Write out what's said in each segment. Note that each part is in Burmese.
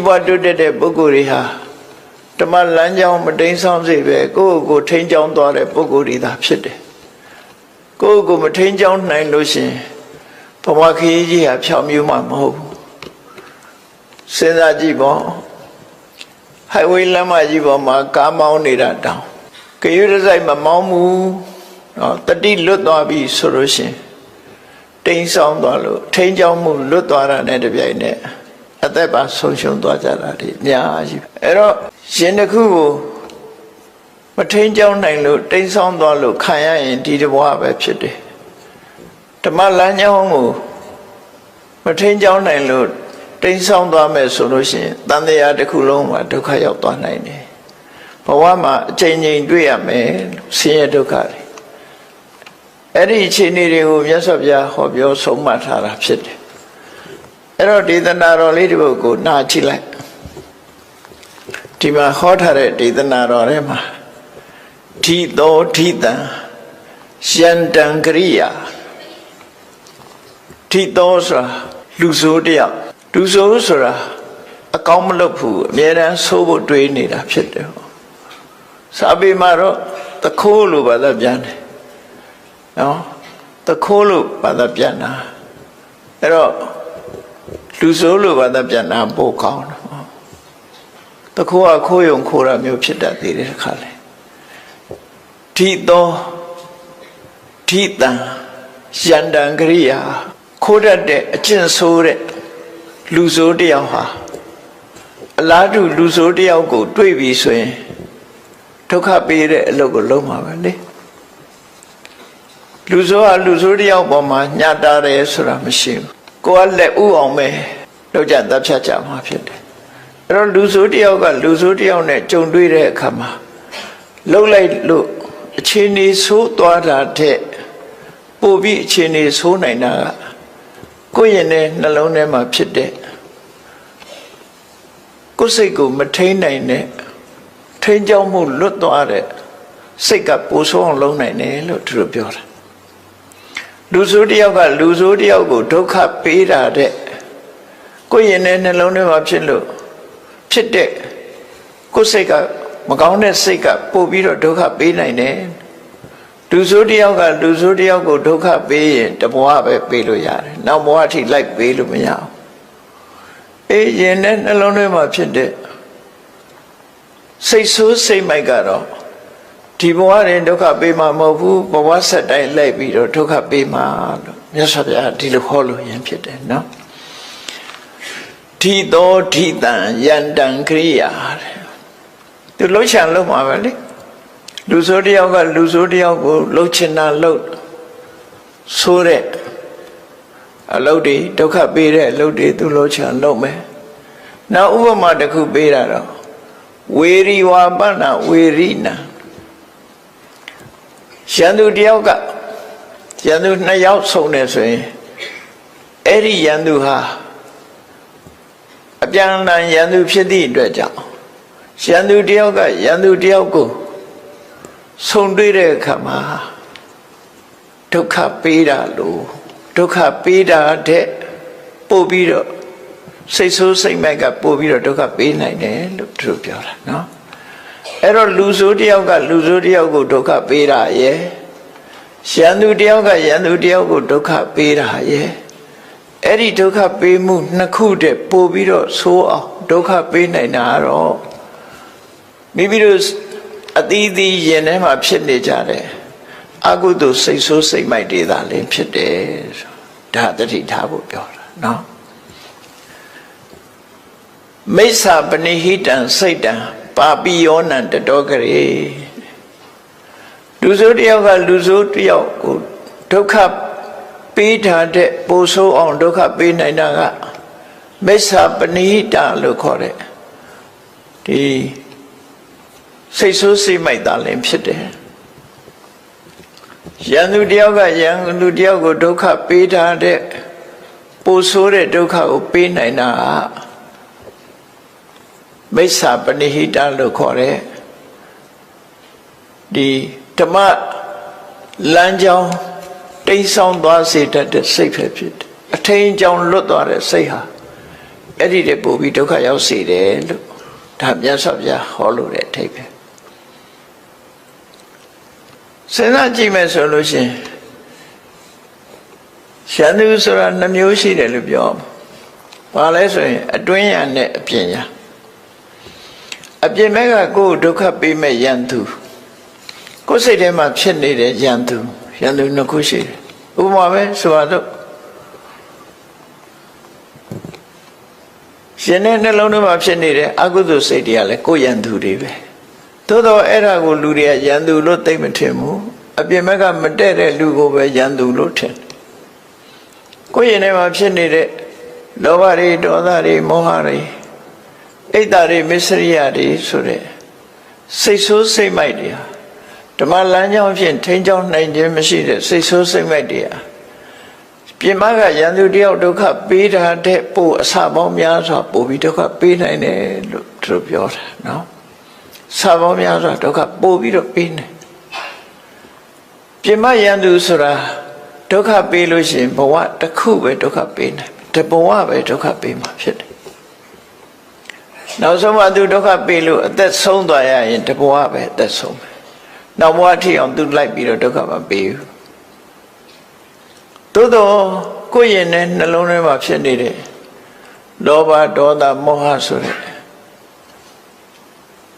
ပွားတိုးတက်တဲ့ပုဂ္ဂိုလ်တွေဟာဓမ္မလမ်းကြောင်းမတိမ်ဆောင်စေပဲကိုယ့်ကိုယ်ထိန်းချောင်းသွားတဲ့ပုဂ္ဂိုလ်တွေသာဖြစ်တယ်ကိုယ့်ကိုယ်မထိန်းချောင်းနိုင်လို့ရှင်ဘဝခရီးကြီးဟာဖြောင့်မြူးမှာမဟုတ်ဘူးစဉ်းစားကြည့်ပေါ့ဟိုက်ဝေးလမ်းမကြီးပေါ်မှာကားမောင်းနေတာတောင်ကရွရစိုက်မမောင်းဘူးနော်တတိလွတ်သွားပြီဆိုလို့ရှင်တိမ်ဆောင်သွားလို့ထိန်းချောင်းမှုလွတ်သွားတာနဲ့တပြိုင်နက်အသက်ပါဆုံးရှုံးသွားကြတာဒီအများကြီးအဲ့တော့ရှင်တစ်ခုကိုမထိန်းချောင်းနိုင်လို့တိမ်ဆောင်သွားလို့ခံရရင်ဒီတဘဝပဲဖြစ်တယ်ဓမ္မလမ်းကြောင်းကိုမထိန်းချောင်းနိုင်လို့တိမ်ဆောင်သွားမယ်ဆိုလို့ရှိရင်တန်တရားတစ်ခုလုံးမှာဒုက္ခရောက်သွားနိုင်တယ်ဘဝမှာအချိန်ချင်းတွေ့ရမယ်ဆင်းရဲဒုက္ခတွေအဲ့ဒီအခြေအနေတွေကိုမြတ်စွာဘုရားဟောပြောဆုံးမထားတာဖြစ်တယ်အဲ့တော့ဒေသနာတော်လေးတစ်ပုဒ်ကိုနားကြည့်လိုက်ဒီမှာဟောထားတဲ့ဒေသနာတော်ထဲမှာဓိသောဓိတံယန္တံကရိယာဓိသောဆိုတာလူဆိုးတယောက်လူဆိုးဆိုတာအကောင်းမလုပ်ဘူးအမြဲတမ်းဆိုးဖို့တွေးနေတာဖြစ်တယ်စာပေမှာတော့တခိုးလို့ဘာသာပြန်တယ်နော်တခိုးလို့ဘာသာပြန်တာအဲ့တော့လူဆိုးလို့ဘာသာပြန်တာပို့ကောင်းတယ်တခိုးကခိုးယုံခိုးတာမျိုးဖြစ်တတ်သေးတယ်တခါလေဓိသောဓိတံယန္တံကရိယာခိုးတတ်တဲ့အကျင့်ဆိုးတဲ့လူဆိုးတယောက်ဟာအလားတူလူဆိုးတယောက်ကိုတွေ့ပြီဆိုရင်ဒုက္ခပေးတဲ့အလုပ်ကိုလုပ်မှာပဲလေလူဆိုးဟာလူဆိုးတယောက်ပေါ်မှာညှတာတယ်ဆိုတာမရှိဘူးကိုယ်ကလက်ဥအောင်ပဲလောက်ကြတပ်ဖြတ်ကြမှာဖြစ်တယ်အဲ့တော့လူဆိုးတယောက်ကလူဆိုးတယောက်နဲ့ကြုံတွေ့တဲ့အခါမှာလှုပ်လိုက်လို့အခြေအနေဆိုးသွားတာတဲ့ပို့ပြီးအခြေအနေဆိုးနိုင်တာကကိုယ့်ရင်ထဲနှလုံးထဲမှာဖြစ်တဲ့ကိုယ်စိတ်ကိုမထိန်းနိုင်တဲ့ထိန်းကြောင်းမှုလွတ်သွားတဲ့စိတ်ကပိုဆိုးအောင်လုပ်နိုင်တယ်လို့သူတို့ပြောတာလူဆိုးတယောက်ကလူဆိုးတယောက်ကိုဒုက္ခပေးတာတဲ့ကိုယ့်ရင်ထဲနှလုံးထဲမှာဖြစ်လို့ဖြစ်တဲ့ကိုယ်စိတ်ကမကောင်းတဲ့စိတ်ကပို့ပြီးတော့ဒုက္ခပေးနိုင်တယ်လူဆိုးတယောက်ကလူဆိုးတယောက်ကိုဒုက္ခပေးရင်တဘဝပဲပေးလို့ရတယ်နောက်ဘဝအထိလိုက်ပေးလို့မရဘူးအေးရင်နဲ့နှလုံးထဲမှာဖြစ်တဲ့စိတ်ဆိုးစိတ်မိုက်ကတော့ဒီဘဝရင်ဒုက္ခပေးမှာမဟုတ်ဘူးဘဝဆက်တိုင်းလိုက်ပြီးတော့ဒုက္ခပေးမှာလို့မြတ်စွာဘုရားဒီလိုဟောလို့ရင်ဖြစ်တယ်နော်ဓိသောဓိတံယန္တံကရိယာသူလှုပ်ရှားလို့မှာပဲလေလူဆိုးတယောက်ကလူဆိုးတယောက်ကိုလှုပ်ချင်တာလှုပ်ဆိုးတဲ့အလုပ်တွေဒုက္ခပေးတဲ့အလုပ်တွေသူလှုပ်ချင်လှုပ်မယ်နောက်ဥပမာတစ်ခုပေးတာတော့ဝေရီဝါပနဝေရိနာရန်သူတယောက်ကရန်သူနှစ်ယောက်ဆုံနေဆိုရင်အဲ့ဒီရန်သူဟာအပြန်အလှန်ရန်သူဖြစ်သည့်အတွက်ကြောင့်ရန်သူတယောက်ကရန်သူတယောက်ကိုဆုံတွေ့တဲ့အခါမှာဒုက္ခပေးတာလို့ဒုက္ခပေးတာတဲ့ပို့ပြီးတော့စိတ်ဆိုးစိတ်မိုက်ကပို့ပြီးတော့ဒုက္ခပေးနိုင်တယ်လို့သူတို့ပြောတာနော်အဲ့တော့လူဆိုးတယောက်ကလူဆိုးတယောက်ကိုဒုက္ခပေးတာရဲ့ရန်သူတယောက်ကရန်သူတယောက်ကိုဒုက္ခပေးတာရဲ့အဲ့ဒီဒုက္ခပေးမှုနှစ်ခုတည်းပို့ပြီးတော့ဆိုးအောင်ဒုက္ခပေးနိုင်တာတော့မိမိတို့အသီးသီးရင်ထဲမှာဖြစ်နေကြတယ်အကုသိုလ်စိတ်ဆိုးစိတ်မိုက်တွေသာလင်းဖြစ်တယ်ဒါတတိထားဖို့ပြောတာနော်မိစ္ဆာပနိဟိတံစိတ်တံပါပိယောနံတတောကရေလူဆိုးတယောက်ကလူဆိုးတယောက်ကိုဒုက္ခပေးထားတဲ့ပိုဆိုးအောင်ဒုက္ခပေးနိုင်တာကမိစ္ဆာပနိဟိတလို့ခေါ်တဲ့ဒီစိတ်ဆိုးစိတ်မိုက်တာလည်းဖြစ်တယ်ရန်သူတယောက်ကရန်သူတယောက်ကိုဒုက္ခပေးထားတဲ့ပိုဆိုးတဲ့ဒုက္ခကိုပေးနိုင်တာမိစ္ဆာပနိဟိတလို့ခေါ်တဲ့ဒီဓမ္မလမ်းကြောင်းတိမ်ဆောင်သွားစေတတ်တဲ့စိတ်ပဲဖြစ်တယ်အထင်ကြောင့်လွတ်သွားတဲ့စိတ်ဟာ အဲ့ဒီတဲ့ပို့ပြီးဒုက္ခရောက်စေတယ်လို့ဒါမြတ်စွာဘုရားဟောလို့တဲ့အထိပ္ပယ်စဉ်းစားကြည့်မယ်ဆိုလို့ရှိရင်ရန်သူဆိုတာနှမျိုးရှိတယ်လို့ပြောဘာလဲဆိုရင်အတွင်းရန်နဲ့အပြင်ရန်အပြင်ဘက်ကကိုယ်ဒုက္ခပေးမဲ့ရန်သူကိုယ်စိတ်ထဲမှာဖြစ်နေတဲ့ရန်သူနှစ်ခုရှိတယ်ဥပမာပဲဆိုတော့ရှင်တဲ့နှလုံးထဲမှာဖြစ်နေတဲ့အကုသိုလ်စိတ်တွေကလည်းကိုယ်ရန်သူတွေပဲသို့တော့အဲ့ဒါကိုလူတွေကရန်သူလို့သိမထင်ဘူးအပြင်ဘက်ကမတည့်တဲ့လူကိုပဲရန်သူလို့ထင်ကိုယ်ရင်ထဲမှာဖြစ်နေတဲ့လောဘတွေဒေါသတွေမောဟတွေအိတ်တာတွေမစ္စရိယတွေဆိုတဲ့စိတ်ဆိုးစိတ်မိုက်တွေဟာဓမ္မလမ်းကြောင်းဖြင့်ထိန်းချောင်းနိုင်ခြင်းမရှိတဲ့စိတ်ဆိုးစိတ်မိုက်တွေဟာပြင်မကရန်သူတယောက်ဒုက္ခပေးတာတဲ့ပို့အစပေါင်းများစွာပို့ပြီးဒုက္ခပေးနိုင်တယ်လို့သူတို့ပြောတာနော်အစပေါင်းများစွာဒုက္ခပို့ပြီးတော့ပေးနေပြင်မရန်သူဆိုတာဒုက္ခပေးလို့ရှိရင်ဘဝတစ်ခုပဲဒုက္ခပေးနိုင်တဘဝပဲဒုက္ခပေးမှာဖြစ်တယ်နောက်ဆုံးမှသူဒုက္ခပေးလို့အသက်ဆုံးသွားရရင်တဘဝပဲအသက်ဆုံးမယ်နောက်ဘဝထိအောင်သူလိုက်ပြီးတော့ဒုက္ခမပေးဘူးသို့တော့ကိုယ်ရင်နဲ့နှလုံးထဲမှာဖြစ်နေတဲ့လောဘဒေါသမောဟဆိုတဲ့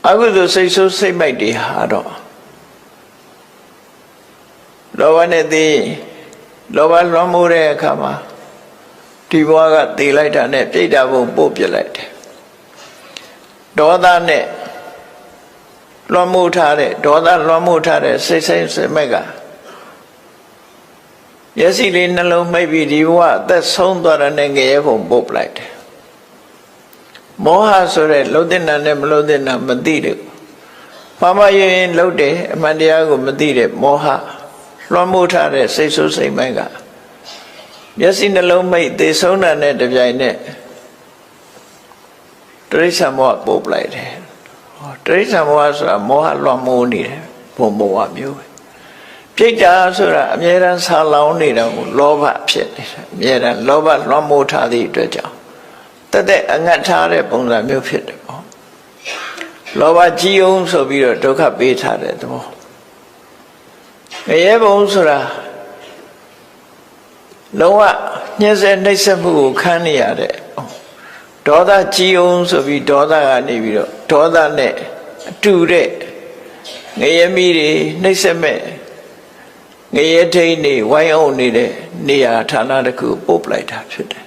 အကုသိုလ်စိတ်ဆိုးစိတ်မိုက်တွေဟာတော့လောဘနဲ့သိလောဘလွှမ်းမိုးတဲ့အခါမှာဒီဘဝကသေလိုက်တာနဲ့ပြိတ္တာဘုံပို့ပြလိုက်တယ်ဒေါသနဲ့လွှမ်းမိုးထားတဲ့ဒေါသလွှမ်းမိုးထားတဲ့စိတ်စိတ်မိုက်ကမျက်စိလေးနှလုံးမိတ်ပြီးဒီဘဝအသက်ဆုံးသွားတဲ့ငရဲဘုံပို့ပလိုက်တယ်မောဟဆိုတဲ့လှုပ်တဲ့နာနဲ့မလှုပ်တဲ့နာမသိတယ်ဘာမှရင်လှုပ်တယ်အမှန်တရားကိုမသိတဲ့မောဟလွှမ်းမိုးထားတဲ့စိတ်ဆိုးစိတ်မိုက်ကမျက်စိနှလုံးမိတ်သေဆုံးတာနဲ့တပြိုင်နက်တိရစ္ဆာန်ဘဝပို့ပလိုက်တယ်တိရစ္ဆာန်ဘဝဆိုတာမောဟလွှမ်းမိုးနေတယ်ဘုံဘဝမျိုးပဲပြိတ္တာဆိုတာအမြဲတမ်းဆာလောင်နေတာကိုလောဘဖြစ်နေတယ်အမြဲတမ်းလောဘလွှမ်းမိုးထားသည့်အတွက်ကြောင့်တက်တဲ့အငတ်ထားတဲ့ပုံစံမျိုးဖြစ်တယ်ပေါ့လောဘကြီးအောင်ဆိုပြီးတော့ဒုက္ခပေးထားတဲ့သဘောငရဲဘုံဆိုတာလုံးဝညှင်းဆဲနှိပ်စက်မှုကိုခံနေရတဲ့ဒေါသကြီးအောင်ဆိုပြီးဒေါသကနေပြီးတော့ဒေါသနဲ့အတူတဲ့ငရဲမီးတွေနှိပ်စက်မဲ့ငရဲထိန်နေဝိုင်းအောင်နေတဲ့နေရာဌာနတစ်ခုပို့ပလိုက်တာဖြစ်တယ်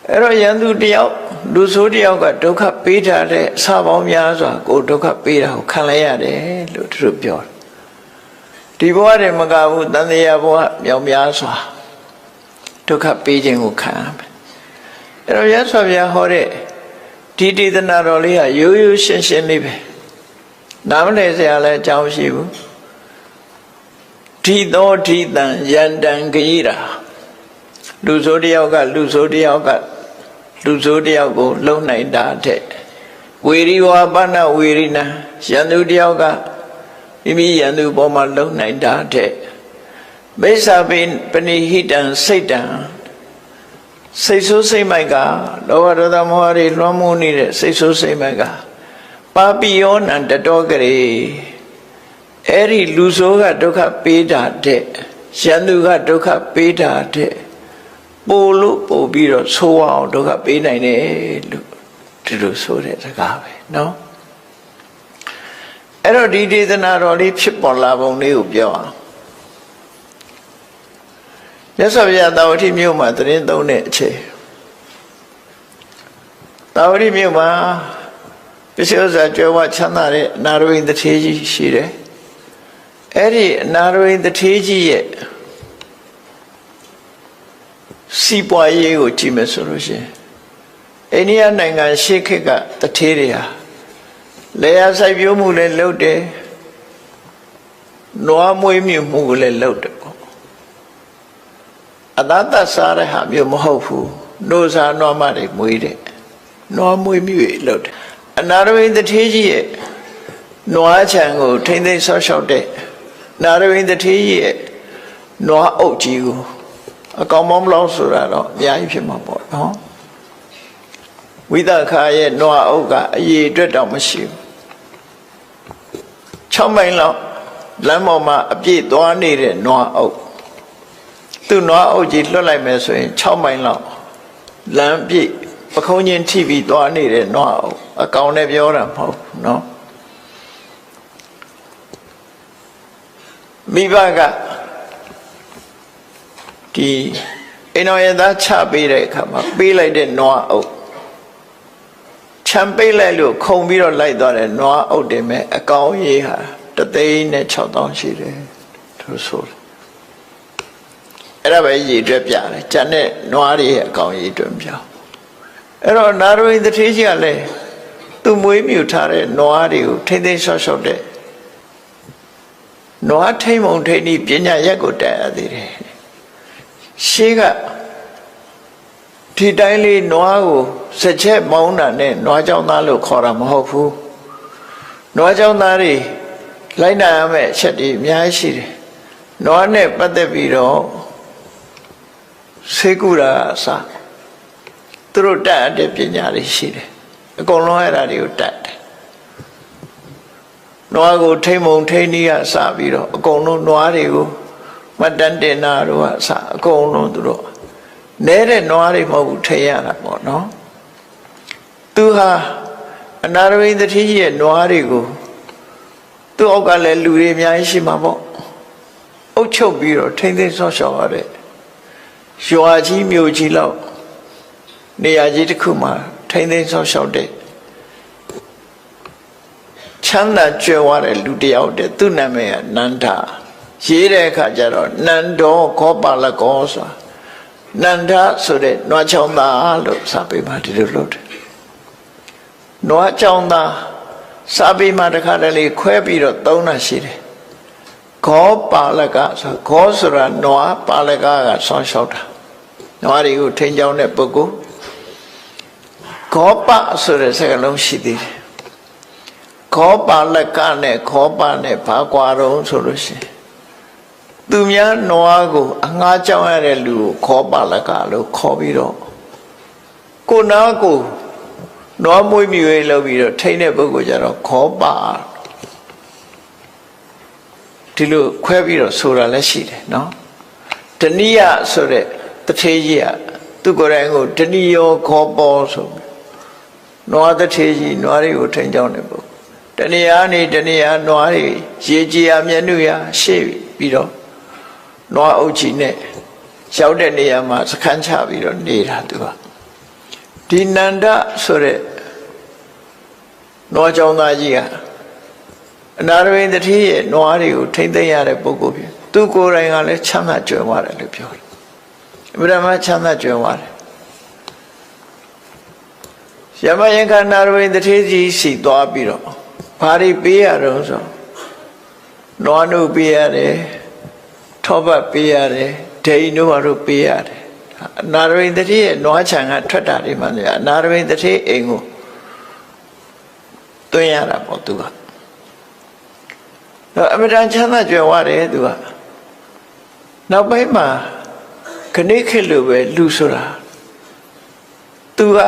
အဲ့တော့ရန်သူတယောက်လူဆိုးတယောက်ကဒုက္ခပေးထားတဲ့အစာပေါင်းများစွာကိုဒုက္ခပေးတာကိုခံလိုက်ရတယ်လို့သူတို့ပြောတယ်ဒီဘဝတည်းမကဘူးတန်တရားဘဝမြောက်များစွာဒုက္ခပေးခြင်းကိုခံရမယ်အဲ့တော့ရသော်ဗျာဟောတဲ့ဒီဒေသနာတော်လေးဟာရိုးရိုးရှင်းရှင်းလေးပဲနားမလည်စရာလည်းအကြောင်းရှိဘူးဒီသောဒီတံယန္တံဂိရာလူဆိုးတယောက်ကလူဆိုးတယောက်ကလူဆိုးတယောက်ကိုလုံနိုင်တာတဲ့ဝေရိဝါပဏဝေရိနာယန္တုတယောက်ကမိမိယန္တုပေါ်မှာလုံနိုင်တာတဲ့မိစ္ဆာပဏိဟိတံစိတ်တံစိတ်ဆိုးစိတ်မိုက်ကလောဘဒေါသမောဟတွေလွှမ်းမိုးနေတဲ့စိတ်ဆိုးစိတ်မိုက်ကပါပိယောနံတတောကရေအဲ့ဒီလူဆိုးကဒုက္ခပေးတာတဲ့ယန္တုကဒုက္ခပေးတာတဲ့ပို့လို့ပို့ပြီးတော့ဆိုးအောင်ဒုက္ခပေးနိုင်တယ်လို့ဒီလိုဆိုတဲ့စကားပဲနော်အဲ့တော့ဒီဒေသနာတော်လေးဖြစ်ပေါ်လာပုံလေးကိုပြောအောင်မြတ်စွာဘုရားတာဝတိမြို့မှာတရင်သုံးတဲ့အချိန်တာဝတိမြို့မှာပစ္စည်းဥစ္စာကျွယ်ဝချမ်းသာတဲ့အနာရဝိတထေကြီးရှိတယ်အဲ့ဒီအနာရဝိတထေကြီးရဲ့စီးပွားရေးကိုကြည့်မယ်ဆိုလို့ရှိရင်အိန္ဒိယနိုင်ငံရှေးခေတ်ကတထေးတွေဟာလေယာစိုက်ပျိုးမှုလည်းလုပ်တယ်နွားမွေးမြူမှုကိုလည်းလုပ်တယ်ပေါ့အသာတစားတဲ့ဟာမျိုးမဟုတ်ဘူးနှိုးစားနွားမတွေမွေးတယ်နွားမွေးမြူတွေလုပ်တယ်အနာရဝိတထေးကြီးရဲ့နွားခြံကိုထိမ့်သိမ်းဆော့ရှောက်တဲ့နာရဝိတထေးကြီးရဲ့နွားအုပ်ကြီးကိုအကောင်မောင်းမလို့ဆိုတာတော့အများကြီးဖြစ်မှာပေါ့နော် ဝိသခာရဲ့နွားအုပ်ကအရေးအတွက်တောင်မရှိဘူး6မိုင်လောက်လမ်းပေါ်မှာအပြည့်သွားနေတဲ့နွားအုပ်သူ့နွားအုပ်ကြီးလွတ်လိုက်မယ်ဆိုရင်6မိုင်လောက်လမ်းပြည့်ပခုံးချင်းထိပြီးသွားနေတဲ့နွားအုပ်အကောင်နဲ့ပြောတာမဟုတ်ဘူးနော်မိဘကဒီအိမ်တော်ရဲ့သားချပေးတဲ့အခါမှာပေးလိုက်တဲ့နွားအုပ်ချမ်းပေးလိုက်လို့ခုံပြီးတော့လိုက်သွားတဲ့နွားအုပ်တင်မဲ့အကောင်ရေးဟာ1,600,000ရှိတယ်သူဆိုတယ်အဲ့ဒါပဲရည်အတွက်ပြတယ်ကျန်တဲ့နွားတွေရဲ့အကောင်ရည်အတွက်ပြောင်းအဲ့တော့နာရဝိတ္ထေကြီးကလည်းသူမွေးမြူထားတဲ့နွားတွေကိုထိမ့်သိမ်းဆော့ဆော့တဲ့နွားထိမ့်မုံထိမ့်ဤပညာရက်ကိုတက်ရသေးတယ်ရှေးကဒီတိုင်းလေးနွားကိုစက်ချက်မောင်းတာနဲ့နွားကြောင်သားလို့ခေါ်တာမဟုတ်ဘူးနွားကြောင်သားတွေလိုက်နာရမယ့်အချက်တွေအများကြီးရှိတယ်နွားနဲ့ပတ်သက်ပြီးတော့ဆေးကုတာအစသူတို့တတ်တဲ့ပညာတွေရှိတယ်အကုန်လုံးအဲ့ဒါတွေကိုတတ်တယ်နွားကိုထိမ့်မုံထိမ့်နည်းကစပြီးတော့အကုန်လုံးနွားတွေကိုမတန်တင်နာတို့ကအစအကုန်လုံးသူတို့နဲတဲ့နွားတွေမဟုတ်ဘူးထိရတာပေါ့နော်သူဟာအနာရဝိတ္တိရဲ့နွားတွေကိုသူ့အောက်ကလည်းလူတွေအများကြီးရှိမှာပေါ့အုပ်ချုပ်ပြီးတော့ထိမ့်သိမ်းဆော့ရှော့ရတဲ့ရွာကြီးမြို့ကြီးလောက်နေရာကြီးတစ်ခုမှာထိမ့်သိမ်းဆော့ရှော့တဲ့ချမ်းသာကြွယ်ဝတဲ့လူတယောက်တဲ့သူ့နာမည်ကနန္ဒာရေးတဲ့အခါကျတော့နန္ဒောခောပါလကောဆိုတာနန္ဒာဆိုတဲ့နွားချောင်းသားလို့စာပေမှာဒီလိုလုပ်တယ်နွားချောင်းသားစာပေမှာတစ်ခါတလေခွဲပြီးတော့သုံးတာရှိတယ်ခောပါလကဆိုခောဆိုတာနွားပါလကကဆောင်းလျှောက်တာနွားတွေကိုထိန်းချောင်းတဲ့ပုဂ္ဂိုလ်ခောပဆိုတဲ့စကားလုံးရှိသေးတယ်ခောပါလကနဲ့ခောပနဲ့ဘာကွာတော့ဆိုလို့ရှိရင်သူများနွားကိုအငှားကြောင်းရတဲ့လူကိုခောပါလကလို့ခေါ်ပြီးတော့ကိုနာကိုနွားမွေးမြူရေးလုပ်ပြီးတော့ထိန်းတဲ့ပုဂ္ဂိုလ်ကြတော့ခောပါဒီလိုခွဲပြီးတော့ဆိုတာလည်းရှိတယ်နော်တဏိယဆိုတဲ့တထေးကြီးကသူကိုယ်တိုင်ကိုတဏိယောခောပေါ်ဆိုနွားတထေးကြီးနွားတွေကိုထိန်းကြောင်းတဲ့ပုဂ္ဂိုလ်တဏိယနေတဏိယနွားတွေရေကြီးရမျက်နှာရရှေ့ပြီးတော့နွားအုပ်ကြီးနဲ့ရောက်တဲ့နေရာမှာစခန်းချပြီးတော့နေတာသူကဒီနန္ဒဆိုတဲ့နွားကြောင်သားကြီးကအနာရဝိတ္တိရဲ့နွားတွေကိုထိမ့်သိမ်းရတဲ့ပုဂ္ဂိုလ်ဖြစ်သူကိုယ်တိုင်ကလည်းချမ်းသာကြွယ်ဝတယ်လို့ပြောတယ်အမှန်မှချမ်းသာကြွယ်ဝတယ်ယမယင်္ခနာရဝိတ္တိကြီးစီသွားပြီးတော့ဘာတွေပေးရတော့ဆိုနွားနုပေးရတယ်ထောပတ်ပေးရတယ်ဒိန်တို့ဘာလို့ပေးရတယ်အနာရဝိတ္တိရဲ့နွားခြံကထွက်တာတွေမှလည်းအနာရဝိတ္တိအိမ်ကိုသွင်းရတာပေါ့သူကအမှန်တန်ချမ်းသာကြွယ်ဝတယ်သူကနောက်ပိုင်းမှာခဏိခေတ်လိုပဲလူဆိုတာသူက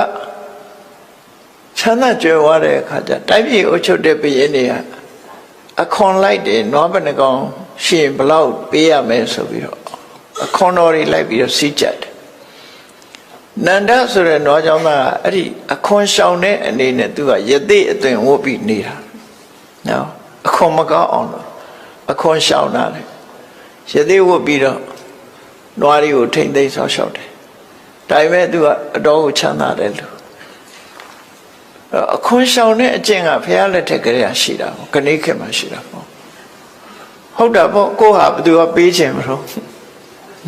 ချမ်းသာကြွယ်ဝတဲ့အခါကျတိုက်ပြည်အုပ်ချုပ်တဲ့ဘုရင်တွေကအခွန်လိုက်တယ်နွားဘယ်နှကောင်ရှင်ဘလောက်ပေးရမယ်ဆိုပြီးတော့အခွန်တော်တွေလိုက်ပြီးတော့စီးကြတယ်နန္ဒဆိုတဲ့နွားကြောင့်သားအဲ့ဒီအခွန်ရှောင်တဲ့အနေနဲ့သူကယသိအသွင်ဝတ်ပြီးနေတာနော်အခွန်မကောင်းအောင်လို့အခွန်ရှောင်တာလေယသိဝတ်ပြီးတော့နွားတွေကိုထိမ့်သိမ်းဆောက်ရှောက်တယ်ဒါပေမဲ့သူကအတော်ကိုချမ်းသာတယ်လို့အခွန်ရှောင်တဲ့အကျင့်ကဘုရားလက်ထက်ကလေးရှိတာပေါ့ခဏိခေတ်မှာရှိတာပေါ့ဟုတ်တာပေါ့ကိုဟာဘယ်သူကပေးခြင်းမလို့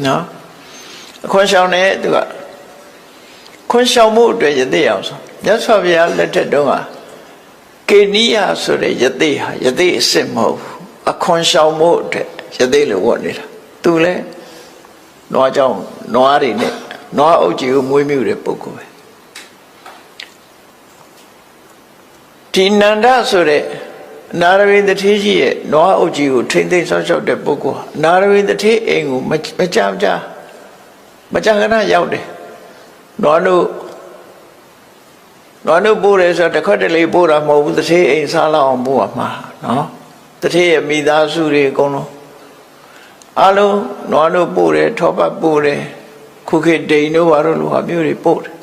နော်အခွန်ရှောင်တဲ့သူကခွန်ရှောင်မှုအတွက်ယသိအောင်ဆိုမြတ်စွာဘုရားလက်ထက်တုန်းကကေနိယဆိုတဲ့ယသိဟာယသိအစ်စ်မဟုတ်ဘူးအခွန်ရှောင်မှုအတွက်ယသိလို့ဝတ်နေတာသူလဲနွားကြောင့်နွားတွေနဲ့နွားအုပ်ကြီးကိုမွေးမြူတဲ့ပုဂ္ဂိုလ်ပဲဒီနန္ဒဆိုတဲ့နာရဝိတ္တိကြီးရဲ့နွားအုပ်ကြီးကိုထိမ့်သိမ်းဆောက်ရှောက်တဲ့ပုဂ္ဂိုလ်ဟာနာရဝိတ္တိအိမ်ကိုမကြာခဏရောက်တယ်နွားတို့ နွားတို့ပို့တယ်ဆိုတော့တစ်ခွက်တလေပို့တာမဟုတ်ဘူးတထေးအိမ်စားလောက်အောင်ပို့ရမှာနော်တထေးရဲ့မိသားစုတွေအကုန်လုံးအလုံးနွားတို့ပို့တယ်ထောပတ်ပို့တယ်ခုခေတ်ဒိန်တို့ဘာလို့လိုဟာမျိုးတွေပို့တယ်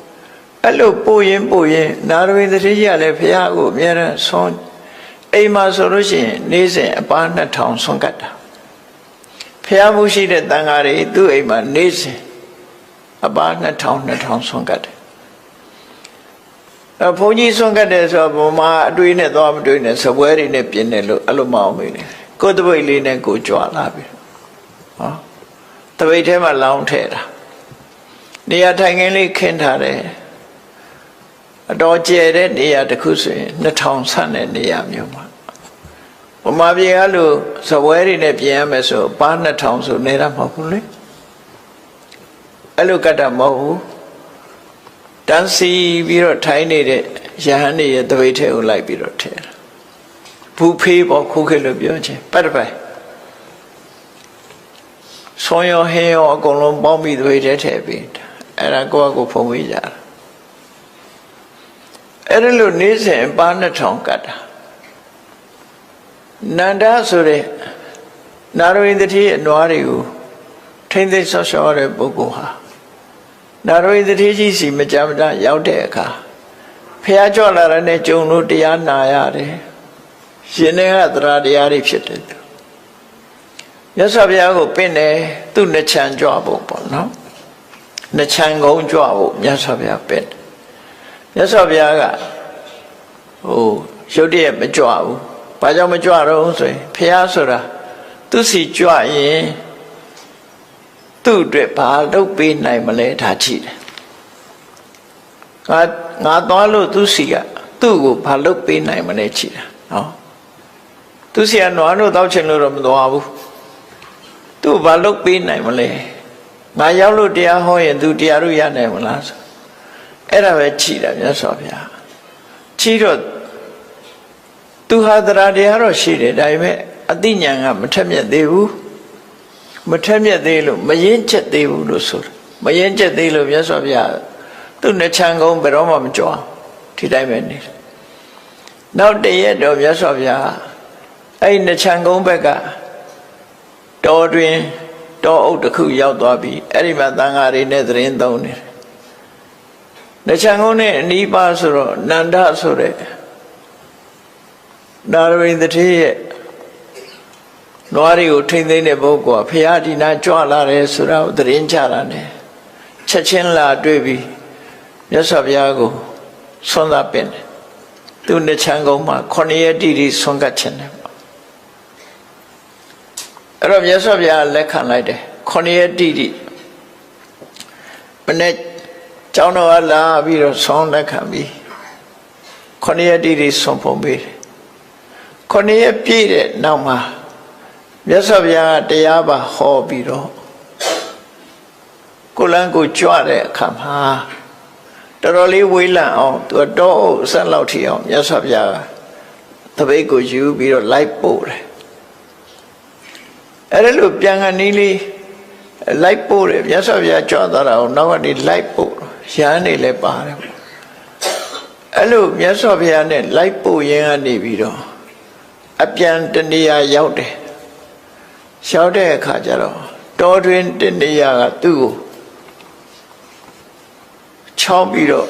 အဲ့လိုပို့ရင်နာရဝိတထေးကြီးကလည်းဘုရားကိုအများနဲ့ဆွမ်းအိမ်မှာဆိုလို့ရှိရင်နေ့စဉ်အပါ2000ဆွမ်းကတ်တာဘုရားမှုရှိတဲ့တန်ဃာတွေသူ့အိမ်မှာနေ့စဉ်အပါ2000ဆွမ်းကတ်တယ်ဘုန်းကြီးဆွမ်းကတ်တယ်ဆိုတော့ဘုမာအတွေးနဲ့သွားမတွေးနဲ့စပွဲတွေနဲ့ပြင်းတယ်လို့အဲ့လိုမအောင်မေးတယ်ကိုယ်တပိတ်လေးနဲ့ကိုကြွလာပြီဟောတပိတ်ထဲမှာလောင်းထည့်တာနေရာထိုင်ခင်းလေးခင်းထားတယ်အတော်ကျယ်တဲ့နေရာတစ်ခုဆိုရင်2000ဆန့်တဲ့နေရာမျိုးမှာဘုမာပြေကလို့စပွဲတွေနဲ့ပြင်ရမယ်ဆိုပါ2000ဆိုနေတာမဟုတ်ဘူးလေအဲ့လိုကတ်တာမဟုတ်ဘူးတန်းစီပြီးတော့ထိုင်နေတဲ့ယဟန်တွေရဲ့တပိတ်ထဲကိုလိုက်ပြီးတော့ထည့်တာဘူဖေးပေါ်ခုခေတ်လို့ပြောချင်းပတ်တပိုင်ဆွန်ရောဟင်းရောအကုန်လုံးပေါင်းပြီးတပိတ်ထဲထည့်ပြီးအဲ့ဒါကိုယ့်အကိုဖုံးဝေးကြတာအဲ့ဒါလို့နေ့စဉ်ပါ2000ကတ်တာနန္ဒဆိုတဲ့နာရဝိတ္တိရဲ့နွားတွေကိုထိမ့်သိမ်းဆော့ရှော့ရတဲ့ပုဂ္ဂိုလ်ဟာနာရဝိတ္တိကြီးစီမကြမ်းမတရောက်တဲ့အခါဖះကြွလာတဲ့ကျုံတို့တရားနာရတယ်ရှင်တွေကသရတရားတွေဖြစ်တယ်မြတ်စွာဘုရားကိုပင့်တယ်သူ့နှချမ်းကြွဖို့ပေါ့နော်နှချမ်းကုန်းကြွဖို့မြတ်စွာဘုရားပင့်မြတ်စွာဘုရားကရုပ်တရက်မကြွဘူးဘာကြောင့်မကြွတော့ဆိုရင်ဖះဆိုတာသူစီကြွရင်သူ့အတွက်ဘာလုပ်ပေးနိုင်မလဲဒါကြည့်တယ်ငါသွားလို့သူစီကသူ့ကိုဘာလုပ်ပေးနိုင်မလဲကြည့်တာနော်သူစီကနွားတို့တောက်ချင်လို့တော့မသွားဘူးသူ့ဘာလုပ်ပေးနိုင်မလဲငါရောက်လို့တရားဟောရင်သူတရားတို့ရနိုင်မလားဆိုအဲ့ဒါပဲကြည့်တာမြတ်စွာဘုရားကြည့်တော့သူဟာတရားတော့ရှိတယ်ဒါပေမဲ့အသိဉာဏ်ကမထက်မြက်သေးဘူးမထက်မြက်သေးလို့မရင်ချက်သေးဘူးလို့ဆိုတာမရင်ချက်သေးလို့မြတ်စွာဘုရားသူ့နှချမ်းကုန်းဘယ်တော့မှမကြွအောင်ဒီတိုင်းပဲနေနောက်တရက်တော့မြတ်စွာဘုရားအဲ့နှချမ်းကုန်းဘက်ကတောတွင်တောအုပ်တစ်ခုရောက်သွားပြီအဲ့ဒီမှာသံဃာတွေနဲ့သတင်းသုံးနေတယ်နှချမ်းကုန်းနဲ့အနီးပါဆိုတော့နန္ဒဆိုတဲ့နာရဝိတ္တိရဲ့နွားတွေကိုထိမ့်သိမ့်တဲ့ပုဂ္ဂိုလ်ကဖရာဒီနာကြွလာတယ်ဆိုတာကိုသတင်းကြတာနဲ့ချက်ချင်းလာတွေ့ပြီးမြတ်စွာဘုရားကိုဆွမ်းသာပင့်တယ်သူနှချမ်းကုန်းမှာ9ရက်တိတိဆွမ်းကတ်ခြင်းတယ်အဲ့တော့မြတ်စွာဘုရားလက်ခံလိုက်တယ်9ရက်တိတိမနေ့ကျောင်းတော်ကလာပြီးတော့ဆွမ်းလက်ခံပြီး9ရက်တိတိဆွမ်းဖုံးပေးတယ်9ရက်ပြည့်တဲ့နောက်မှာမြတ်စွာဘုရားတရားပါဟောပြီးတော့ကိုလန်းကိုကြွတဲ့အခါမှာတော်တော်လေးဝေးလံအောင်သူတော့ဆက်လောက်ထီအောင်မြတ်စွာဘုရားတပိတ်ကိုယူပြီးတော့လိုက်ပို့တယ်အဲ့ဒါလို့ပြန်ခဏီးလေးလိုက်ပို့တယ်မြတ်စွာဘုရားကြွသွားတာကိုနောက်ကနေလိုက်ပို့ရဟန်းနေလည်းပါတယ်အဲ့လိုမြတ်စွာဘုရားနဲ့လိုက်ပို့ရင်းကနေပြီးတော့အပြန်တနေရာရောက်တယ်ရောက်တဲ့အခါကျတော့တောတွင်တနေရာကသူ့ကိုချောင်းပြီးတော့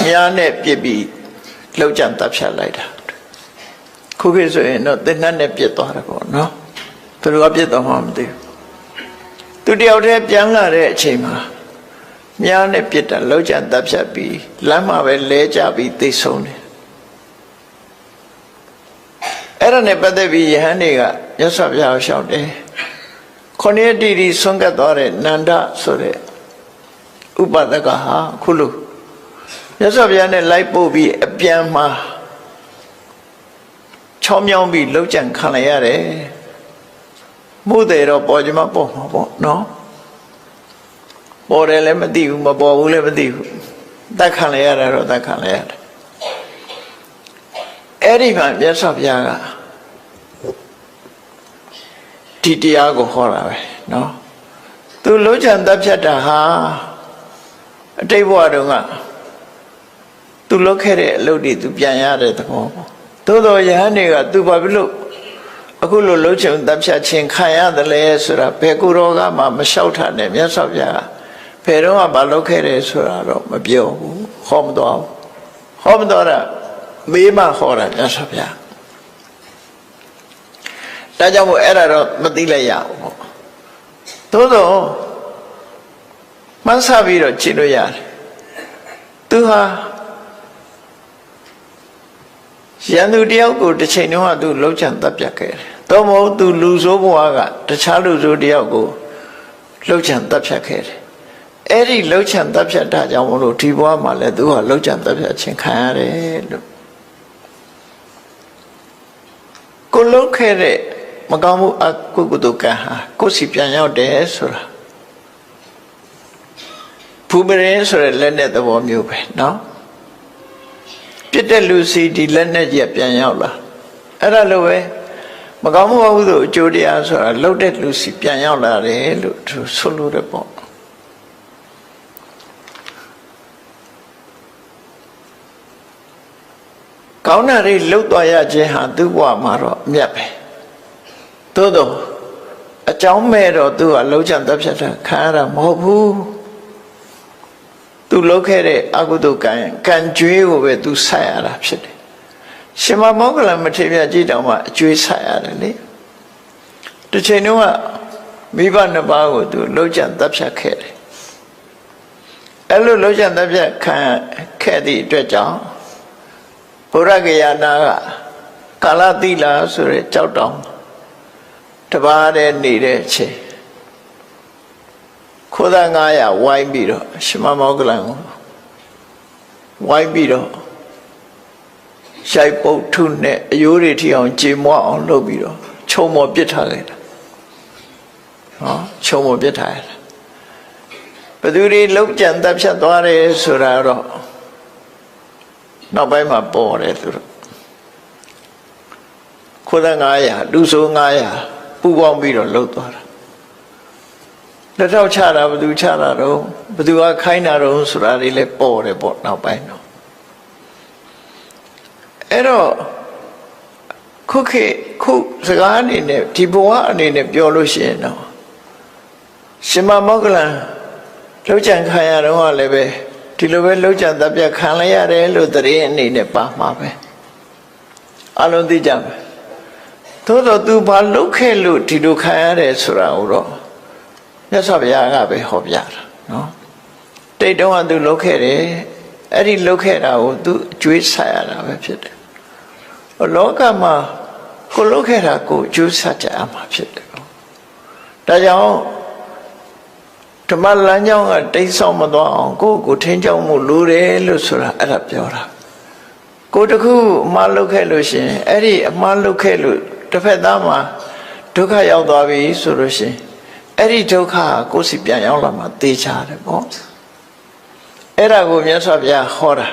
မြားနဲ့ပြစ်ပြီးလှုပ်ကြံတပ်ဖြတ်လိုက်တာခုခေတ်ဆိုရင်တော့သင်္နတ်နဲ့ပြစ်သွားတယ်ပေါ့နော်သူတို့ကပြစ်သွားမှမသိဘူးသူတယောက်တည်းပြန်လာတဲ့အချိန်မှာမြားနဲ့ပြစ်တာလှုပ်ကြံတပ်ဖြတ်ပြီးလမ်းမှာပဲလဲကျပြီးသိဆုံးတယ်အဲ့ဒါနဲ့ပတ်သက်ပြီးယဟန်တွေကမြတ်စွာဘုရားကိုလျှောက်တယ်9ရက်တိတိဆွမ်းကတ်သွားတဲ့နန္ဒဆိုတဲ့ဥပဒကဟာခုလိုမြတ်စွာဘုရားနဲ့လိုက်ပို့ပြီးအပြန်မှာချောင်းမြောင်းပြီးလှုပ်ကြံခံလိုက်ရတယ်မို့တယ်တော့ပေါ်ကြမှာပေါ့မှာပေါ့နော်ပေါ်တယ်လည်းမသိဘူးမပေါ်ဘူးလည်းမသိဘူးတတ်ခံလိုက်ရတာတော့တတ်ခံလိုက်ရတယ်အဲ့ဒီမှာမြတ်စွာဘုရားကဒီတရားကိုဟောတာပဲနော်သူလှုပ်ကြံတပ်ဖြတ်တာဟာအတိတ်ဘဝတုန်းက သူလောက်ခဲ့တဲ့အလုပ်တွေသူပြန်ရတဲ့သဘောပေါ့သို့တော်ယဟန်တွေကသူဘာဖြစ်လို့အခုလိုလှုပ်ချုံတပ်ဖြတ်ခြင်းခံရတယ်လဲဆိုတာဘယ်ကိုယ်တော်ကမှမလျှောက်ထားနဲ့မြတ်စွာဘုရားဘယ်တော့မှမလုပ်ခဲ့တယ်ဆိုတာတော့မပြောဘူးဟောမတော်ဘူးဟောမတော်တာမေးမှဟောတာမြတ်စွာဘုရားဒါကြောင့်မို့အဲ့ဒါတော့မသိလိုက်ရဘူးပေါ့သို့တော့မှန်းဆပြီးတော့ကြည့်လို့ရတယ်သူဟာရန်သူတယောက်ကိုတစ်ချိန်လုံးကသူလှုပ်ချန်တပ်ပြတ်ခဲ့တယ်တော့မဟုတ်သူလူဆိုးဘဝကတခြားလူဆိုးတယောက်ကိုလှုပ်ချန်တပ်ဖြတ်ခဲ့တယ်အဲ့ဒီလှုပ်ချန်တပ်ဖြတ်တာကြောင့်မလို့ဒီဘဝမှာလည်းသူဟာလှုပ်ချန်တပ်ဖြတ်ခြင်းခံရတယ်လို့ကိုလှုပ်ခဲ့တဲ့မကောင်းမှုအကုသိုလ်ကံဟာကိုယ်စီပြန်ရောက်တယ်ဆိုတာဖူပရင်ဆိုတဲ့လက်နဲ့သဘောမျိုးပဲเนาะပြစ်တဲ့လူစီဒီလက်နဲ့ကြီးပြန်ရောက်လာအဲ့ဒါလိုပဲမကောင်းမှုအကုသိုလ်အကျိုးတရားဆိုတာလှုပ်တဲ့လူစီပြန်ရောက်လာတယ်လို့သူဆိုလိုတယ်ပေါ့ကောင်းတာတွေလှုပ်သွားရခြင်းဟာသူ့ဘဝမှာတော့အမြတ်ပဲသို့တော့အကြောင်းမဲ့တော့သူကလှုပ်ချန်တပ်ဖြတ်တာခံရတာမဟုတ်ဘူးသူလှုပ်ခဲ့တဲ့အကုသိုလ်ကံကြွေးကိုပဲသူဆက်ရတာဖြစ်တယ်ရှင်မမောဂလမထေရကြီးတောင်မှအကျွေးဆက်ရတယ်လေတစ်ချိန်တုန်းကမိဘနှစ်ပါးကိုသူလှုပ်ချန်တပ်ဖြတ်ခဲ့တယ်အဲ့လိုလှုပ်ချန်တပ်ဖြတ်ခံခဲ့သည့်အတွက်ကြောင့်ဘုရားကယာနာကကာလတိလာဆိုတဲ့ကြောက်တောင်တပါးတဲ့နေတဲ့အချိန်ခိုးသား900ဝိုင်းပြီးတော့ရှင်မမောဂလန်ကိုဝိုင်းပြီးတော့ရှိုက်ပုတ်ထုနဲ့အယိုးတွေထီအောင်ကြေမွအောင်လုပ်ပြီးတော့ခြုံမော်ပစ်ထားလိုက်တာဟောခြုံမော်ပစ်ထားရတာဘယ်သူတွေလောက်ကြံတပ်ဖြတ်သွားတယ်ဆိုတာတော့နောက်ပိုင်းမှာပေါ်တယ်သူတို့ခိုးသား900လူဆို900ပူပေါင်းပြီးတော့လှုပ်သွားတာလက်ထောက်ချတာဘယ်သူချတာတော့ဘယ်သူကခိုင်းတာတော့ဆိုတာတွေလည်းပေါ်တယ်ပေါ့နောက်ပိုင်းတော့အဲ့တော့ခုစကားအနေနဲ့ဒီဘဝအနေနဲ့ပြောလို့ရှိရင်တော့ရှင်မမောဂလန်လှုပ်ကြံခံရတော့လည်းပဲဒီလိုပဲလှုပ်ကြံတပ်ပြခံလိုက်ရတယ်လို့တရင်အနေနဲ့ပါမှာပဲအလုံးသိကြမယ်သို့တော့သူဘာလှုပ်ခဲ့လို့ဒီလိုခံရတယ်ဆိုတာကိုတော့မြတ်စွာဘုရားကပဲဟောပြတာနော်တိတ်တုံးကသူလှုပ်ခဲ့တယ်အဲ့ဒီလှုပ်ခဲ့တာကိုသူအကျွေးဆက်ရတာပဲဖြစ်တယ်လောကမှာကိုလှုပ်ခဲ့တာကိုအကျွေးဆက်ကြရမှာဖြစ်တယ်ဒါကြောင့်ဓမ္မလမ်းကြောင်းကတိတ်ဆောက်မသွားအောင်ကိုထိန်းချောင်းမှုလိုတယ်လို့ဆိုတာအဲ့ဒါပြောတာကိုတခုအမှားလုပ်ခဲ့လို့ရှင်အဲ့ဒီအမှားလုပ်ခဲ့လို့တစ်ဖက်သားမှာဒုက္ခရောက်သွားပြီဆိုလို့ရှင်အဲ့ဒီဒုက္ခကိုစီပြန်ရောက်လာမှသိချတယ်ပေါ့အဲ့ဒါကိုမြတ်စွာဘုရားဟောတာ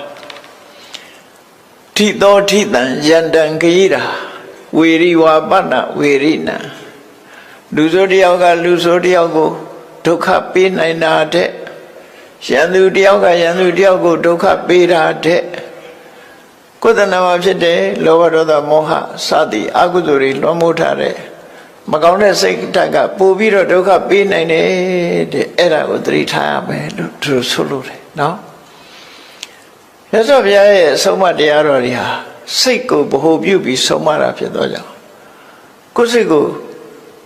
ထိသောထိတံယန္တံဂိရာဝေရိဝါပနဝေရိနံလူဆိုတယောက်ကလူဆိုတယောက်ကိုဒုက္ခပေးနိုင်တာတဲ့ရန်သူတယောက်ကရန်သူတယောက်ကိုဒုက္ခပေးတာတဲ့ကိုယ်တဏ္ဍာမှာဖြစ်တဲ့လောဘဒေါသမောဟစသည်အကုသိုလ်တွေလွှမ်းမိုးထားတဲ့မကောင်းတဲ့စိတ်ဓာတ်ကပို့ပြီးတော့ဒုက္ခပေးနိုင်တယ်တဲ့အဲ့ဒါကိုသတိထားရမယ်လို့သူဆိုလို့တယ်နော်ရသော်ဘုရားရဲ့အဆုံးအမတရားတော်တွေဟာစိတ်ကိုဗဟုပြုပြီးဆုံးမတာဖြစ်တော့ကြောင့်ကိုယ်စိတ်ကို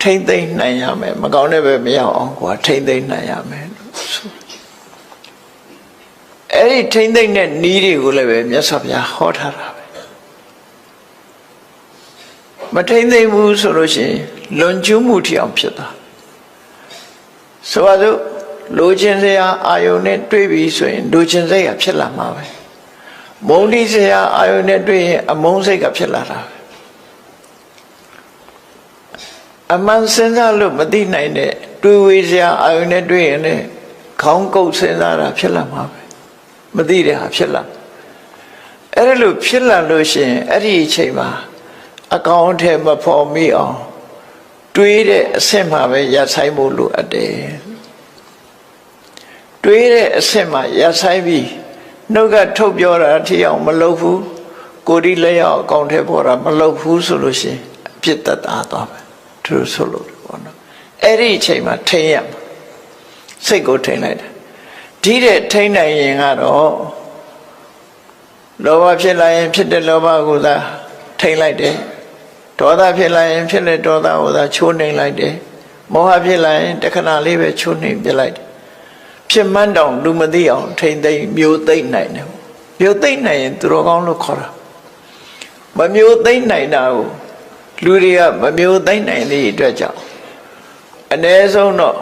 ထိမ့်သိမ့်နိုင်ရမယ်မကောင်းတဲ့ဘက်မရောက်အောင်ကိုယ်ထိမ့်သိမ့်နိုင်ရမယ်လို့ဆိုအဲ့ဒီထိမ့်သိမ့်တဲ့နည်းတွေကိုလည်းပဲမြတ်စွာဘုရားဟောထားတာပဲမထိမ့်သိမ့်ဘူးဆိုလို့ရှိရင်လွန်ကျူးမှုထီအောင်ဖြစ်သွားဆိုပါစို့လိုချင်စရာအာယုန်နဲ့တွေ့ပြီဆိုရင်လိုချင်စိတ်ကဖြစ်လာမှာပဲမုန်းတိစရာအာယုန်နဲ့တွေ့ရင်အမုန်းစိတ်ကဖြစ်လာတာပဲအမှန်စဉ်းစားလို့မသိနိုင်တဲ့တွေးဝေးစရာအာယုန်နဲ့တွေ့ရင်လည်းခေါင်းကုပ်စဉ်းစားတာဖြစ်လာမှာပဲမသိတဲ့ဟာဖြစ်လာအဲ့ဒါလို့ဖြစ်လာလို့ရှိရင်အဲ့ဒီအချိန်မှာအကောင်အထည်မဖော်မိအောင်တွေးတဲ့အဆင့်မှာပဲရဆိုင်ဖို့လိုအပ်တယ်တွေးတဲ့အဆင့်မှာရဆိုင်ပြီး နှုတ်ကထုတ်ပြောတာထီအောင်မလုပ်ဘူးကိုယ်ဒီလက်ရောက်အကောင့်ထဲပေါ်တာမလုပ်ဘူးဆိုလို့ရှိရင်အပြစ်သက်သာသွားမယ်သူတို့ဆိုလို့ပေါ့နော်အဲ့ဒီအချိန်မှာထိန်းရမှာစိတ်ကိုထိန်းလိုက်တာဒီတဲ့ထိန်းနိုင်ရင်ကတော့လောဘဖြစ်လာရင်ဖြစ်တဲ့လောဘကိုသာထိန်းလိုက်တယ်ဒေါသဖြစ်လာရင်ဖြစ်တဲ့ဒေါသကိုသာချိုးနှိမ်လိုက်တယ်မောဟဖြစ်လာရင်တခဏလေးပဲချိုးနှိမ်ပြလိုက်တယ်ဖြစ်မှန်းတောင်လူမသိအောင်ထိမ့်သိမ့်မျိုးသိမ့်နိုင်တယ်မျိုးသိမ့်နိုင်ရင်သူတော်ကောင်းလို့ခေါ်တာမမျိုးသိမ့်နိုင်တာကိုလူတွေကမမျိုးသိမ့်နိုင်တဲ့အတွက်ကြောင့်အ ਨੇ ဆုံးတော့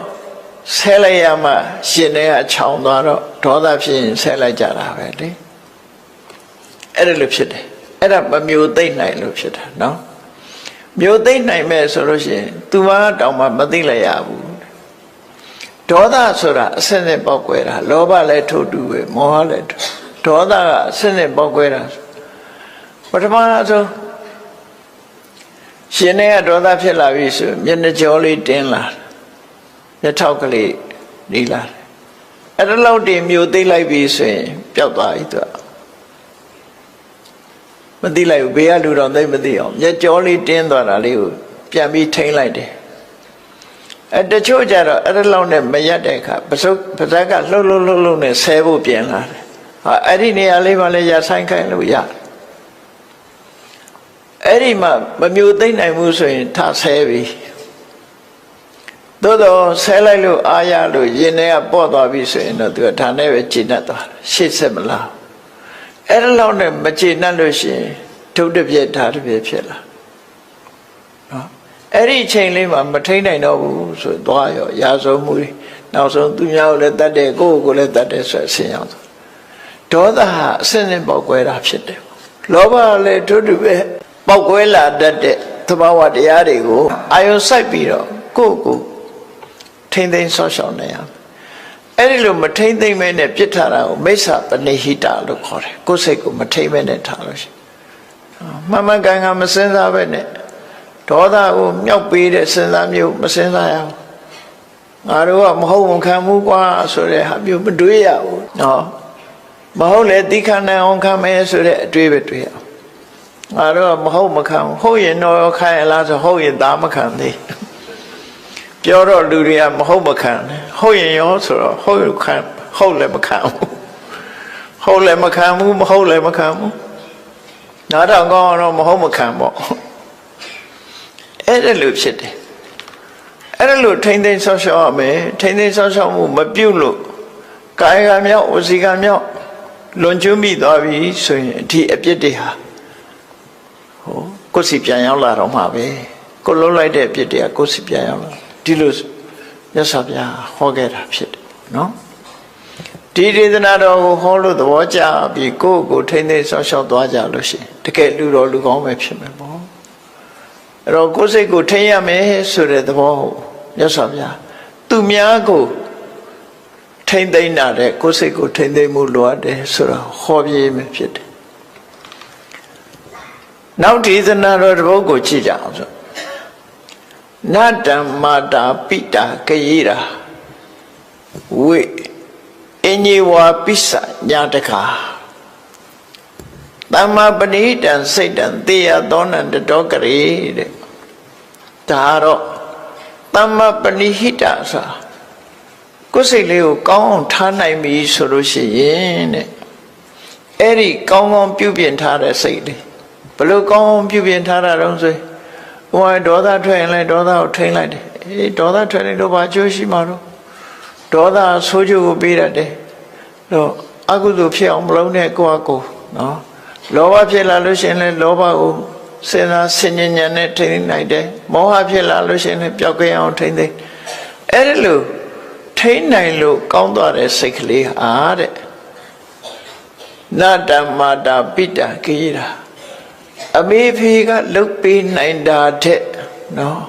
ဆဲလိုက်ရမှရှင်တွေကခြောင်သွားတော့ဒေါသဖြစ်ရင်ဆဲလိုက်ကြတာပဲလေအဲ့ဒါလို့ဖြစ်တယ်အဲ့ဒါမမျိုးသိမ့်နိုင်လို့ဖြစ်တာနော်မျိုးသိမ့်နိုင်မဲ့ဆိုလို့ရှိရင်သူမတောင်မှမသိလိုက်ရဘူးဒေါသဆိုတာအစနဲ့ပေါက်ကွဲတာလောဘလည်းထို့တူပဲမောဟလည်းဒေါသကအစနဲ့ပေါက်ကွဲတာပထမဆုံးရှင်နဲ့ဒေါသဖြစ်လာပြီဆိုမျက်နှာကြောလေးတင်းလာမျက်ထောက်ကလေးနီးလာအဲ့ဒါလောက်တည်းမျိုးသိလိုက်ပြီဆိုရင်ပျောက်သွားပြီသူကမသိလိုက်ဘူးဘေးကလူတော်သိမသိအောင်မျက်ကြောလေးတင်းသွားတာလေးကိုပြန်ပြီးထိန်းလိုက်တယ်တချို့ကြတော့အဲ့ဒါလောက်နဲ့မရက်တဲ့အခါပစုပါဇက်ကလှုပ်နဲ့ဆဲဖို့ပြင်လာတယ်ဟာအဲ့ဒီနေရာလေးမှလည်းရဆိုင်ခိုင်းလို့ရအဲ့ဒီမှာမမျိုးသိမ့်နိုင်ဘူးဆိုရင်ထဆဲပြီသို့တော့ဆဲလိုက်လို့အာရလို့ရင်ထဲကပေါ့သွားပြီဆိုရင်တော့သူကဒါနဲ့ပဲကျေနပ်သွားတယ်ရှေ့ဆက်မလားအဲ့ဒါလောက်နဲ့မကျေနပ်လို့ရှိရင်ထုပ်တစ်ပြက်ဓာတ်တစ်ပြက်ဖြစ်လာနော်အဲ့ဒီအချိန်လေးမှာမထိန်နိုင်တော့ဘူးဆိုသွားရောရာဇုံမှုတွေနောက်ဆုံးသူများကိုလည်းတတ်တယ်ကိုယ့်ကိုယ်လည်းတတ်တယ်ဆိုအဆင်ရောက်သွားဒေါသဟာအစင်းပေါက်ကွဲတာဖြစ်တယ်လောဘလည်းတို့တူပဲပေါက်ကွဲလာတတ်တဲ့သဘာဝတရားတွေကိုအာယုံစိုက်ပြီးတော့ကိုယ့်ကိုထိမ့်သိမ်းဆော့ရှောင်နေရအဲ့ဒီလိုမထိမ့်သိမ်းမဲနဲ့ပြစ်ထားတာကိုမိစ္ဆာပနိဟိတလို့ခေါ်တယ်ကိုယ်စိတ်ကိုမထိမ့်မဲနဲ့ထားလို့ရှိမှန်မှန်ကန်ကန်မစင်စားပဲနဲ့ဒေါသကိုမြောက်ပေးတဲ့စဉ်းစားမျိုးမစဉ်းစားရဘူးငါတို့ကမဟုတ်မခံဘူးကွာဆိုတဲ့ဟာမျိုးမတွေးရဘူးနော်မဟုတ်လေတိခဏအောင်ခံမယ်ဆိုတဲ့အတွေးပဲတွေးရငါတို့ကမဟုတ်မခံဘူးဟုတ်ရင်တော့ခံရလားဆိုဟုတ်ရင်သားမခံသေးပြောတော့လူတွေကမဟုတ်မခံဟုတ်ရင်ရောဆိုတော့ဟုတ်ခံဟုတ်လည်းမခံဘူးဟုတ်လည်းမခံဘူးမဟုတ်လည်းမခံဘူးနားတော့ကောင်းတော့မဟုတ်မခံပေါ့အဲ့ဒါလို့ဖြစ်တယ်အဲ့ဒါလို့ထိမ့်သိမ်းဆောက်ရှောက်ရမယ်ထိမ့်သိမ်းဆောက်ရှောက်မှုမပြုတ်လို့ကာယကံမြောက်ဝစီကံမြောက်လွန်ကျွမ်းမိသွားပြီဆိုရင်ဒီအပြစ်တွေဟာကိုယ်စီပြန်ရောက်လာတော့မှာပဲကိုလုံးလိုက်တဲ့အပြစ်တွေကကိုယ်စီပြန်ရောက်လာဒီလိုမြတ်စွာဘုရားဟောခဲ့တာဖြစ်တယ်နော်ဒီဒေသနာတော်ကိုဟောလို့သဘောကျပြီးကိုယ့်ကိုထိမ့်သိမ်းဆောက်ရှောက်သွားကြလို့ရှိရင်တကယ်လူတော်လူကောင်းပဲဖြစ်မယ်ပေါ့အဲ့တော့ကိုယ်စိတ်ကိုထိန်းရမယ်ဆိုတဲ့သဘောမြတ်စွာဘုရားသူများကိုထိမ့်သိမ်းတာတဲ့ကိုယ်စိတ်ကိုထိမ့်သိမ်းမှုလိုအပ်တယ်ဆိုတော့ဟောပြမယ်ဖြစ်တယ်နောက်ဒေသနာတော်တစ်ပုဒ်ကိုကြည့်ကြအောင်ဆိုနတ္တမာတာပိတာကရေရာဝိအညေဝါပိစညာတကာသမ္မာပဏိတံစိတ်တံသေယသောနံတတောကရေတဲ့ဒါတော့သမ္မာပဏိဟိတဆိုကိုယ်စိတ်လေးကိုကောင်းအောင်ထားနိုင်ပြီဆိုလို့ရှိရင်တဲ့အဲ့ဒီကောင်းကောင်းပြုပြင်ထားတဲ့စိတ်လေးဘလို့ကောင်းကောင်းပြုပြင်ထားတာတော့ဆိုဘဝဒေါသထွက်ရင်လည်းဒေါသကိုထိန်းလိုက်တယ်အေးဒေါသထွက်နေတော့ဘာကျိုးရှိမှာတော့ဒေါသဆိုးကျိုးကိုပေးတတ်တယ်တော့အကုသိုလ်ဖြစ်အောင်မလုပ်နဲ့ကိုယ့်အကိုနော်လောဘဖြစ်လာလို့ရှိရင်လည်းလောဘကိုစဉ်းစားဆင်ញဉာဏ်နဲ့ထိန်းနိုင်တယ်မောဟဖြစ်လာလို့ရှိရင်လည်းပျောက်ကင်းအောင်ထိန်းသိမ်းအဲ့ဒါလို့ထိန်းနိုင်လို့ကောင်းသွားတဲ့စိတ်ကလေးဟာတဲ့နတ္တမာတာပိတာကိရာအမေဖေကလုတ်ပေးနိုင်တာတဲ့နော်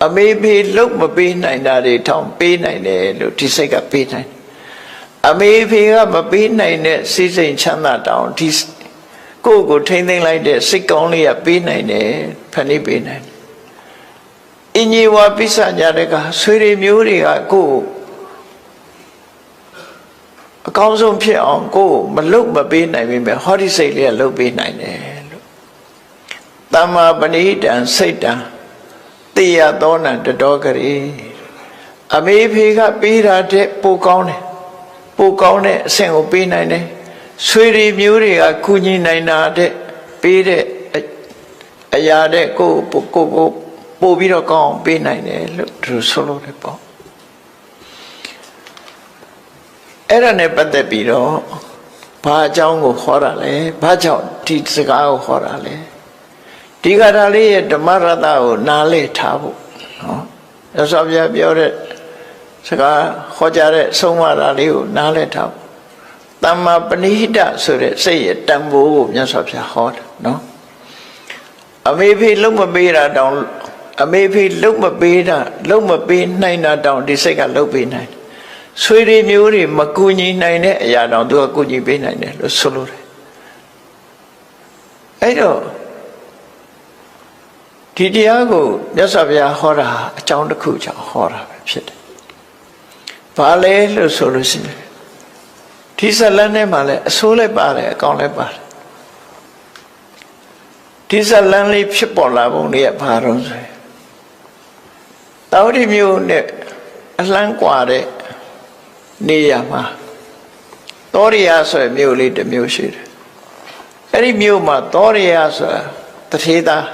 အမေဖေလုတ်မပေးနိုင်တာတွေထောင်ပေးနိုင်တယ်လို့ဒီစိတ်ကပေးနိုင်အမေဖေကမပေးနိုင်တဲ့စိစိမ်ချမ်းသာတောင်ဒီကိုယ့်ကိုထိမ့်သိမ့်လိုက်တဲ့စိတ်ကောင်းလေးကပေးနိုင်တယ်ဖန်တီးပေးနိုင်တယ်အညေဝါပိစညာတကဆွေတွေမျိုးတွေကကိုယ့် အကောင်းဆုံးဖြစ်အောင်ကိုယ်မလုပ်မပေးနိုင်ပေမဲ့ဟောဒီစိတ်လေးကလုပ်ပေးနိုင်တယ်လို့တမ္မာပဏိတံစိတ်တံတေယသောနံတတော်ကလေးအမေဖေကပေးတာတဲ့ပိုကောင်းတယ်ပိုကောင်းတဲ့အဆင့်ကိုပေးနိုင်တယ်ဆွေတွေမျိုးတွေကကုညီနိုင်တာတဲ့ပေးတဲ့အရာတဲ့ကိုပို့ပြီးတော့ကောင်းပေးနိုင်တယ်လို့သူဆိုလို့တယ်ပေါ့အဲ့ဒါနဲ့ပတ်သက်ပြီးတော့ဘာအကြောင်းကိုခေါ်တာလဲဘာကြောင့်ဒီစကားကိုခေါ်တာလဲဒီကထာလေးရဲ့ဓမ္မရတ္တကိုနားလည်ထားဖို့နော်ရသော်ပြပြောတဲ့စကားဟောကြားတဲ့ဆုံးမတာလေးကိုနားလည်ထားဖို့တမ္မာပဏိဟိတဆိုတဲ့စိတ်ရဲ့တန်ဖိုးကိုမြတ်စွာဘုရားဟောတာနော်အမေဖေလုံးမပေးတာတောင်အမေဖေလုံးမပေးတာလုံးမပေးနိုင်တာတောင်ဒီစိတ်ကလုံးပေးနိုင်တယ်ဆွေတွေမျိုးတွေမကူညီနိုင်တဲ့အရာတောင်သူကကူညီပေးနိုင်တယ်လို့ဆိုလိုတယ်အဲ့တော့ဒီတရားကိုမြတ်စွာဘုရားဟောတာအကြောင်းတစ်ခုကြောင့်ဟောတာပဲဖြစ်တယ်ဘာလဲလို့ဆိုလို့ရှိရင်ဒီဇလန်းထဲမှာလည်းအဆိုးလည်းပါတယ်အကောင်းလည်းပါတယ်ဒီဇလန်းလေးဖြစ်ပေါ်လာပုံလေးကဘာတော့ဆိုရင်တောဝတိမျိုးနဲ့အလှမ်းกว่าတဲ့နေရာမှာတောရိယဆိုတဲ့မြို့လေးတစ်မြို့ရှိတယ်အဲ့ဒီမြို့မှာတောရိယဆိုတာတထေသား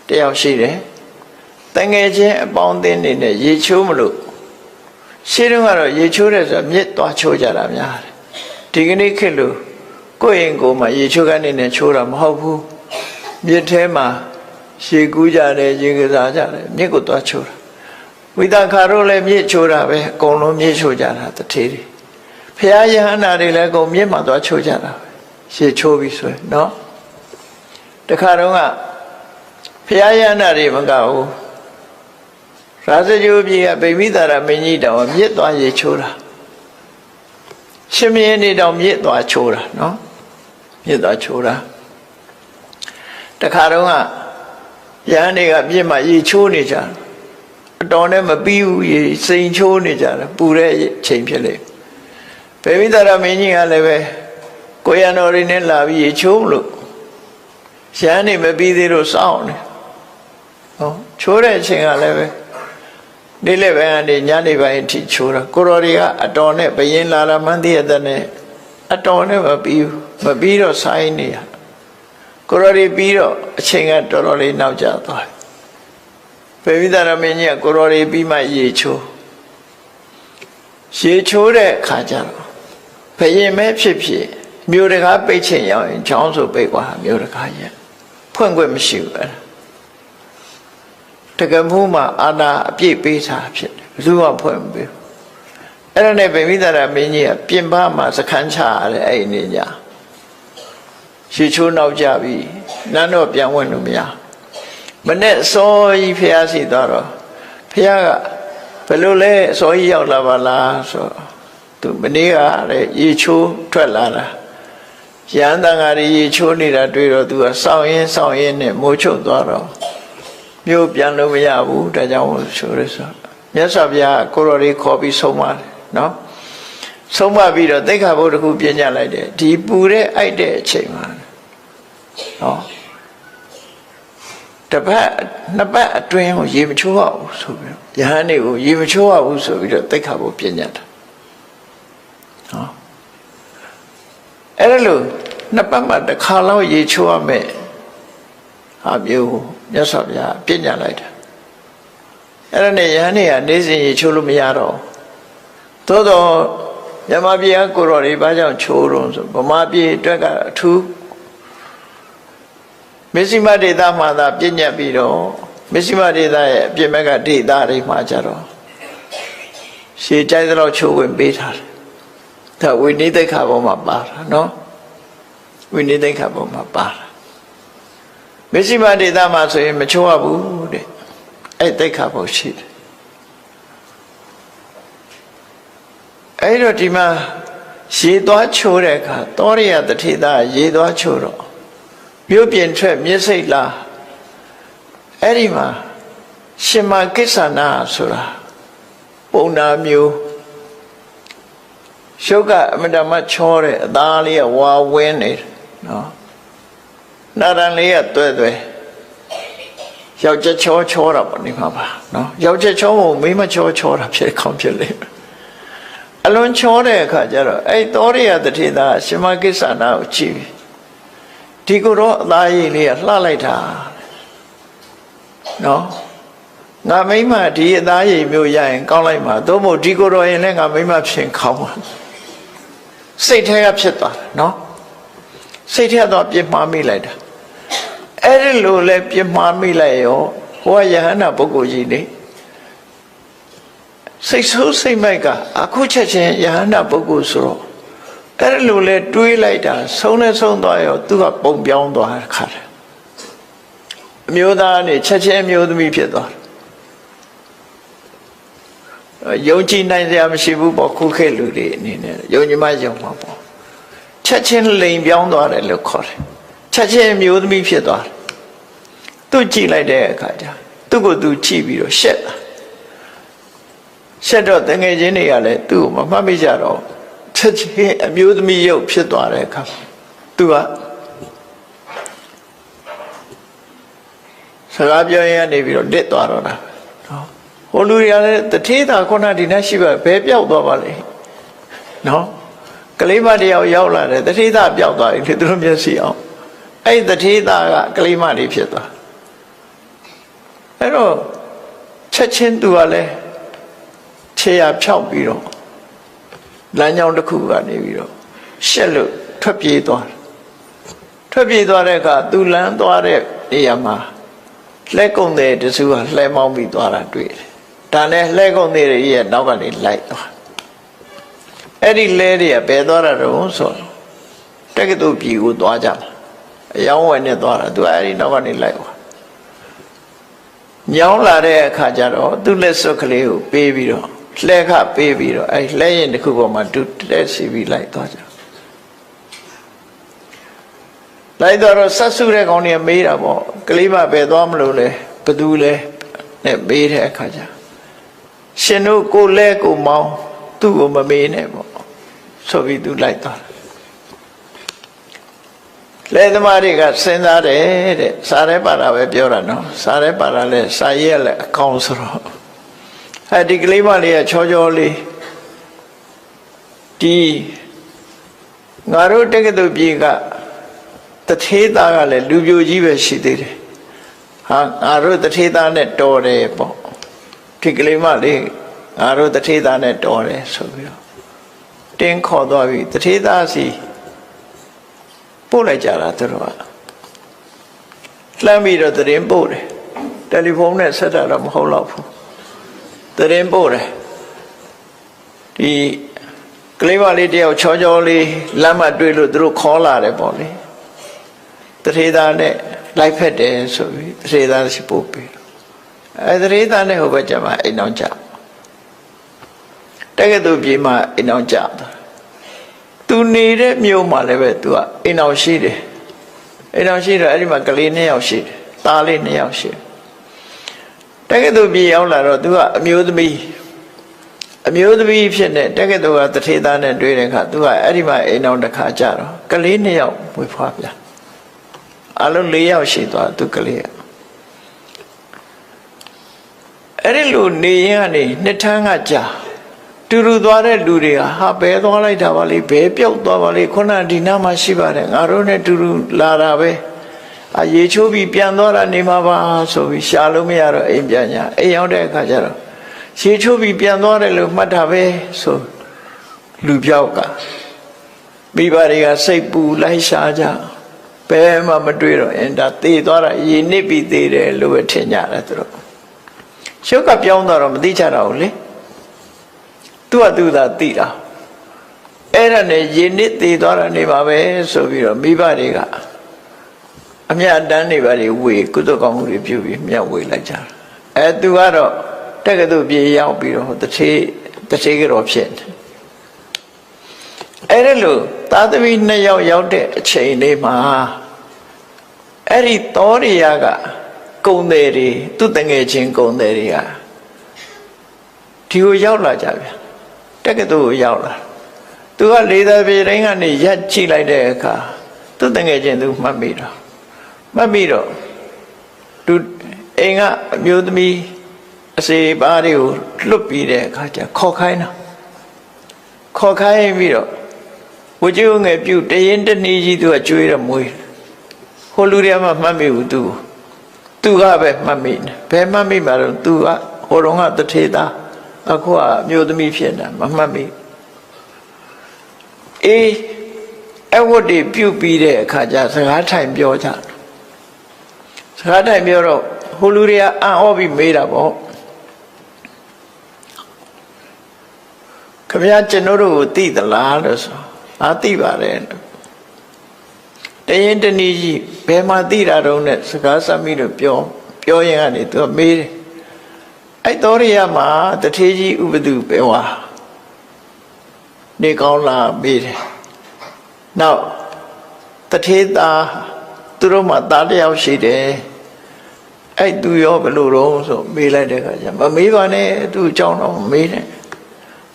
တယောက်ရှိတယ်တငယ်ချင်းအပေါင်းအသင်းတွေနဲ့ရေချိုးမလို့ရှင်းတော့ကတော့ရေချိုးတယ်ဆိုတာမြစ်သွားချိုးကြတာများတယ်ဒီကနေ့ခေတ်လို့ကိုယ့်ရင်ကိုယ်မှာရေချိုးကနေနဲ့ချိုးတာမဟုတ်ဘူးမြစ်ထဲမှာရှည်ကူးကြတယ်ရေကစားကြတယ်မြစ်ကိုသွားချိုးတာဝိသခါတို့လည်းမြစ်ချိုးတာပဲအကုန်လုံးမြစ်ချိုးကြတာတထေတွေဖရာယဟန္တာတွေလည်းအကုန်မြစ်မှာသွားချိုးကြတာပဲရှည်ချိုးပြီးဆိုရင်နော်တခါတော့ကဖရာယဟန္တာတွေမကဘူးရာဇဂိုပြည်ကဗိမိသာရမင်းကြီးတောင်မြစ်သွားရေချိုးတာရှင်မင်းနေတောင်မြစ်သွားချိုးတာနော်မြစ်သွားချိုးတာတခါတော့ကယဟန်တွေကမြစ်မှာရေချိုးနေကြအတော်နဲ့မပြီးဘူးရေစိန်ချိုးနေကြတယ်ပူတဲ့ချိန်ဖြစ်လေဗိမိသာရမင်းကြီးကလည်းပဲကိုရံတော်တွေနဲ့လာပြီးရေချိုးလို့ယဟန်တွေမပြီးသေးလို့စောင့်နေဟောချိုးတဲ့အချိန်ကလည်းပဲနေ့လည်းပဲအနေညနေပိုင်းအထိချိုးတာကိုတော်တွေကအတော်နဲ့ဘယင်းလာလာမှန်းသိရတဲ့နဲ့အတော်နဲ့မပြီးတော့ဆိုင်းနေရကိုတော်တွေပြီးတော့အချိန်ကတော်တော်လေးနောက်ကျသွားတယ်ဗိမိသာရမင်းကြီးကကိုတော်တွေပြီးမှရေချိုးတဲ့ခါကျတော့ဘယင်းမဲဖြစ်ဖြစ်မြို့တကားပိတ်ချင်ရောက်ရင်ချောင်းဆိုပိတ်သွားမြို့တကားရဲ့ဖွင့်ခွင့်မရှိဘူးအဲ့တကမှုမှာအာနာအပြည့်ပေးတာဖြစ်တယ်ဘယ်သူမှဖွင့်မပေးဘူးအဲ့ဒါနဲ့ဗိမိသာရမင်းကြီးကပြင်ပမှာစခန်းချရတယ်အဲ့ဒီညရေချိုးနောက်ကြပြီနန်းတော့ပြန်ဝင်လို့မရမနဲ့စောကြီးဖះစီသွားတော့ဖះကဘယ်လိုလဲစောကြီးရောက်လာပါလားဆိုသူမနေ့ကလည်းရေချိုးထွက်လာတာရဟန်းတန်ဃာတွေရေချိုးနေတာတွေ့တော့သူကစောင့်ရင်းနဲ့မိုးချုပ်သွားတော့မြို့ပြန်လို့မရဘူးဒါကြောင့်ဆိုရဆိုမြတ်စွာဘုရားကိုရော်လေးခေါ်ပြီးဆုံးမတယ်နော်ဆုံးမပြီးတော့သိက္ခာပုဒ်တစ်ခုပြညတ်လိုက်တယ်ဒီပူတဲ့အိုက်တဲ့အချိန်မှာနော်တစ်ပတ်နှစ်ပတ်အတွင်းကိုရေမချိုးရဘူးဆိုပြီးယဟန်တွေကိုရေမချိုးရဘူးဆိုပြီးတော့သိက္ခာပုဒ်ပြညတ်တာနော်အဲ့ဒါလို့နှစ်ပတ်မှတစ်ခါလောက်ရေချိုးရမယ်ဟာမျိုးမြတ်စွာဘုရားပြညတ်လိုက်တာအဲ့ဒါနဲ့ယဟန်တွေကနေ့စဉ်ရေချိုးလို့မရတော့သို့တော့မြမပြည်ကကိုတော်တွေဘာကြောင့်ချိုးတော့ဆိုဗမာပြည်အတွက်ကအထူးမစ္စည်းမဒေသမှာသာပြညတ်ပြီးတော့မစ္စည်းမဒေသရဲ့အပြစ်မဲ့ကဒေသတွေမှာကြတော့ရှေးကြိုက်တော့ချိုးဝင်ပေးထားတယ်ဒါဝိနည်းသိက္ခာပေါ်မှာပါတာနော်ဝိနည်းသိက္ခာပေါ်မှာပါတာမစ္စည်းမဒေသမှာဆိုရင်မချိုးရဘူးတဲ့အဲ့သိက္ခာပေါ်ရှိတယ်အဲ့တော့ဒီမှာရေသွားချိုးတဲ့အခါတောရိယတထေသားရေသွားချိုးတော့မြို့ပြင်ထွက်မြစ်စိတ်လားအဲ့ဒီမှာရှင်မကိစ္ဆနာဆိုတာပုံနာမျိုး ရှုပ်ကအမတမချောတဲ့အသားလေးကဝါဝင်းနေတယ်နော်နာရန်လေးကတွဲယောက်ျားချောတာပေါ့နေမှာပါနော်ယောက်ျားချောမို့မိန်းမချောတာဖြစ်ခေါင်းဖြစ်လိမ့်မယ်အလွန်ချောတဲ့အခါကျတော့အဲ့သောရိယတထေသာရှင်မကိစ္ဆနာကိုကြည့်ပြီဒီကိုတော့အသားရည်လေးကလှလိုက်တာနော်ငါမိမဒီအသားရည်မျိုးရရင်ကောင်းလိုက်မှာသို့မဟုတ်ဒီကိုတော့ရင်လည်းငါမိမဖြစ်ခေါင်းပါစိတ်ထဲကဖြစ်သွားတယ်နော်စိတ်ထဲတော့ပြစ်မှားမိလိုက်တာအဲ့ဒီလိုလဲပြစ်မှားမိလိုက်ရောဟိုကယဟန္တာပုဂ္ဂိုလ်ကြီးနေစိတ်ဆိုးစိတ်မိုက်ကအခုချက်ချင်းယဟန္တာပုဂ္ဂိုလ်ဆိုတော့အဲ့ဒီလိုလဲတွေးလိုက်တာဆုံးနဲ့ဆုံးသွားရောသူကပုံပြောင်းသွားတဲ့ခါတယ်အမျိုးသားနဲ့ချက်ချင်းအမျိုးသမီးဖြစ်သွားတယ်ယုံကြည်နိုင်စရာမရှိဘူးပေါ့ခုခေတ်လူတွေအနေနဲ့ယုံကြည်မှယုံမှာပေါ့ချက်ချင်းလိန်ပြောင်းသွားတယ်လို့ခေါ်တယ်ချက်ချင်းအမျိုးသမီးဖြစ်သွားတယ်သူကြည့်လိုက်တဲ့အခါကျသူ့ကိုသူကြည့်ပြီးတော့ရှက်တာရှက်တော့တငယ်ချင်းတွေကလည်းသူ့ကိုမမှတ်မိကြတော့ချက်ချင်းအမျိုးသမီးရုပ်ဖြစ်သွားတဲ့အခါသူကစကားပြောရင်ကနေပြီးတော့လက်သွားတော့တာနော်ဟိုလူတွေကလည်းတထေးသာခုနဒီနေ့ရှိပါဘယ်ပြောက်သွားပါလဲနော်ကလေးမတယောက်ရောက်လာတယ်တထေးသာပြောက်သွားပြီသူတို့မျက်စိအောင်အဲ့တထေးသားကကလေးမလေးဖြစ်သွားအဲ့တော့ချက်ချင်းသူကလည်းခြေရဖြောက်ပြီးတော့လမ်းကြောင်းတစ်ခုကနေပြီးတော့ရှက်လို့ထွက်ပြေးသွားတဲ့အခါသူလမ်းသွားတဲ့နေရာမှာလှဲကုံတဲ့တစုကလှဲမောင်းပြီးသွားတာတွေ့တယ်ဒါနဲ့လှဲကုံတဲ့ရဲ့နောက်ကနေလိုက်သွားအဲ့ဒီလဲတွေကဘယ်သွားတာတော့ဆိုတက္ကသိုလ်ပြည်ကိုသွားကြမှာအယောင်းဝယ်နဲ့သွားတာသူအဲ့ဒီနောက်ကနေလိုက်သွားညောင်းလာတဲ့အခါကျတော့သူ့လက်စွပ်ကလေးကိုပေးပြီးတော့လှဲခပေးပြီးတော့အဲ့လှဲရင်တစ်ခုပေါ်မှာသူတက်စီပြီးလိုက်သွားကြလိုက်တော့ဆက်စုတဲ့ကောင်တွေမေးတာပေါ့ကလေးမပဲသွားမလို့လဲဘသူလဲနဲ့မေးတဲ့အခါကျရှင်တို့ကိုလဲကိုမောင်းသူ့ကိုမမေးနဲ့ပေါ့ဆိုပြီးသူလိုက်သွားလဲသမားတွေကစဉ်းစားတယ်တဲ့စားရဲပါတာပဲပြောတာနော်စားရဲပါတာလဲစာရေးရလဲအကောင်းဆိုတော့ဒီကလေးမလေးကချောလေးဒီငါတို့တက္ကသိုလ်ပြည်ကတထေးသားကလည်းလူပြိုကြီးပဲရှိသေးတယ်ဟာငါတို့တထေးသားနဲ့တော်တယ်ပေါ့ဒီကလေးမလေးငါတို့တထေးသားနဲ့တော်တယ်ဆိုပြီးတော့တင်းခေါ်သွားပြီတထေးသားစီပို့လိုက်ကြတာသူတို့ကလှမ်းပြီးတော့သတင်းပို့တယ်တယ်လီဖုန်းနဲ့ဆက်တာတော့မဟုတ်တော့ဘူးသတင်းပို့တယ်ဒီကလေးမလေးတယောက်ချောလေးလမ်းမတွေ့လို့သူတို့ခေါ်လာတယ်ပေါ့လေတထေးသားနဲ့လိုက်ဖက်တယ်ဆိုပြီးတထေးသားရှိပို့ပြီးတထေးသားနဲ့ဟိုဘက်ကျမှအိမ်အောင်ကြတက္ကသိုလ်ပြည်မှာအိမ်အောင်ကြသူနေတဲ့မြို့မှာလည်းပဲသူကအိမ်အောင်ရှိတယ်အိမ်အောင်ရှိတော့အဲ့ဒီမှာကလေး2ယောက်ရှိတယ်သားလေး2ယောက်ရှိတယ်တက္ကသိုလ်ပြည်ရောက်လာတော့သူကအမျိုးသမီးဖြစ်နေတက္ကသိုလ်ကတထေးသားနဲ့တွေ့တဲ့အခါသူကအဲ့ဒီမှာအိမ်အောင်တစ်ခါကြတော့ကလေး2ယောက်မွေးဖွားပြန်အလုံး4ယောက်ရှိသွားသူကလေးကအဲ့ဒီလိုနေရင်ကနေနှစ်ထန်းကကြာတူတူသွားတဲ့လူတွေကဟာဘဲသွားလိုက်တာပါလေဘဲပြောက်သွားပါလေခုနဒီနားမှာရှိပါတယ်ငါတို့နဲ့တူတူလာတာပဲရေချိုးပြီးပြန်သွားတာနေမှာပါဆိုပြီးရှာလို့မရတော့အိမ်ပြန်ညာအိမ်ရောက်တဲ့အခါကျတော့ရေချိုးပြီးပြန်သွားတယ်လို့မှတ်တာပဲဆိုလူပြောက်ကမိဘတွေကစိတ်ပူလိုက်ရှာကြဘယ်မှမတွေ့တော့အင်းဒါသေသွားတာရေနစ်ပြီးသေတယ်လို့ပဲထင်ကြတယ်သူတို့ရှုပ်ကပြောင်းသွားတော့မသိကြတော့ဘူးလေသူကသူသာသိတာအဲ့ဒါနဲ့ရေနစ်သေးသွားတာနေပါပဲဆိုပြီးတော့မိဘတွေကအမြတ်တမ်းတွေပါတွေဝေကုသကောင်းမှုတွေပြုပြီးမြတ်ဝေလိုက်ကြတာသူကတော့တက္ကသိုလ်ပြေရောက်ပြီးတော့တထေးကတော့ဖြစ်တယ်အဲ့ဒါလို့သာသမီ2ယောက်ရောက်တဲ့အချိန်လေးမှာအဲ့ဒီသောရိယကကုံတယ်တွေသူတငယ်ချင်းကုံတယ်တွေကဒီကိုရောက်လာကြဗျတက္ကသိုလ်ကိုရောက်လာသူ သူကလေသာပြေတိုင်းကနေရက်ကြည့်လိုက်တဲ့အခါသူတငယ်ချင်းသူမှတ်မိတော့သူအိမ်ကအမျိုးသမီးအစေပါးတွေကိုလွတ်ပြီးတဲ့အခါကျခေါ်ခိုင်းပြီးတော့ဝကြိုးငယ်ပြုတ်တရင်တနည်းကြီးသူကကျွေးတော့မွေးဟိုလူတွေကမှမှတ်မိဘူးသူကပဲမှတ်မိတယ်ဘယ်မှတ်မိမှာတော့သူကဟိုတုန်းကတထေသားအခုကအမျိုးသမီးဖြစ်တာမမှတ်မိအေးအဝတ်တွေပြုတ်ပြီးတဲ့အခါကျစကားထိုင်ပြောကြစကားထိုင်ပြောတော့ဟိုလူတွေကအံ့ဩပြီးမေးတာပေါ့ခင်ဗျားကျွန်တော်တို့ကိုသိသလားလို့ဆိုသိပါတယ်တရင်တနည်းကြီးဘယ်မှာသိတာတုံးနဲ့စကားဆက်မိလို့ပြောရင်ကနေသူကမေးတယ်အဲ့တော်ရရမှာတထေးကြီးဥပဒုပဲဝါနေကောင်းလာမေးတယ်နောက်တထေးသားသူတို့မှသားတယောက်ရှိတယ်အဲ့သူရောဘယ်လိုတော့ဆိုမေးလိုက်တဲ့အခါကျမမေးပါနဲ့သူအကြောင်းတော့မမေးနဲ့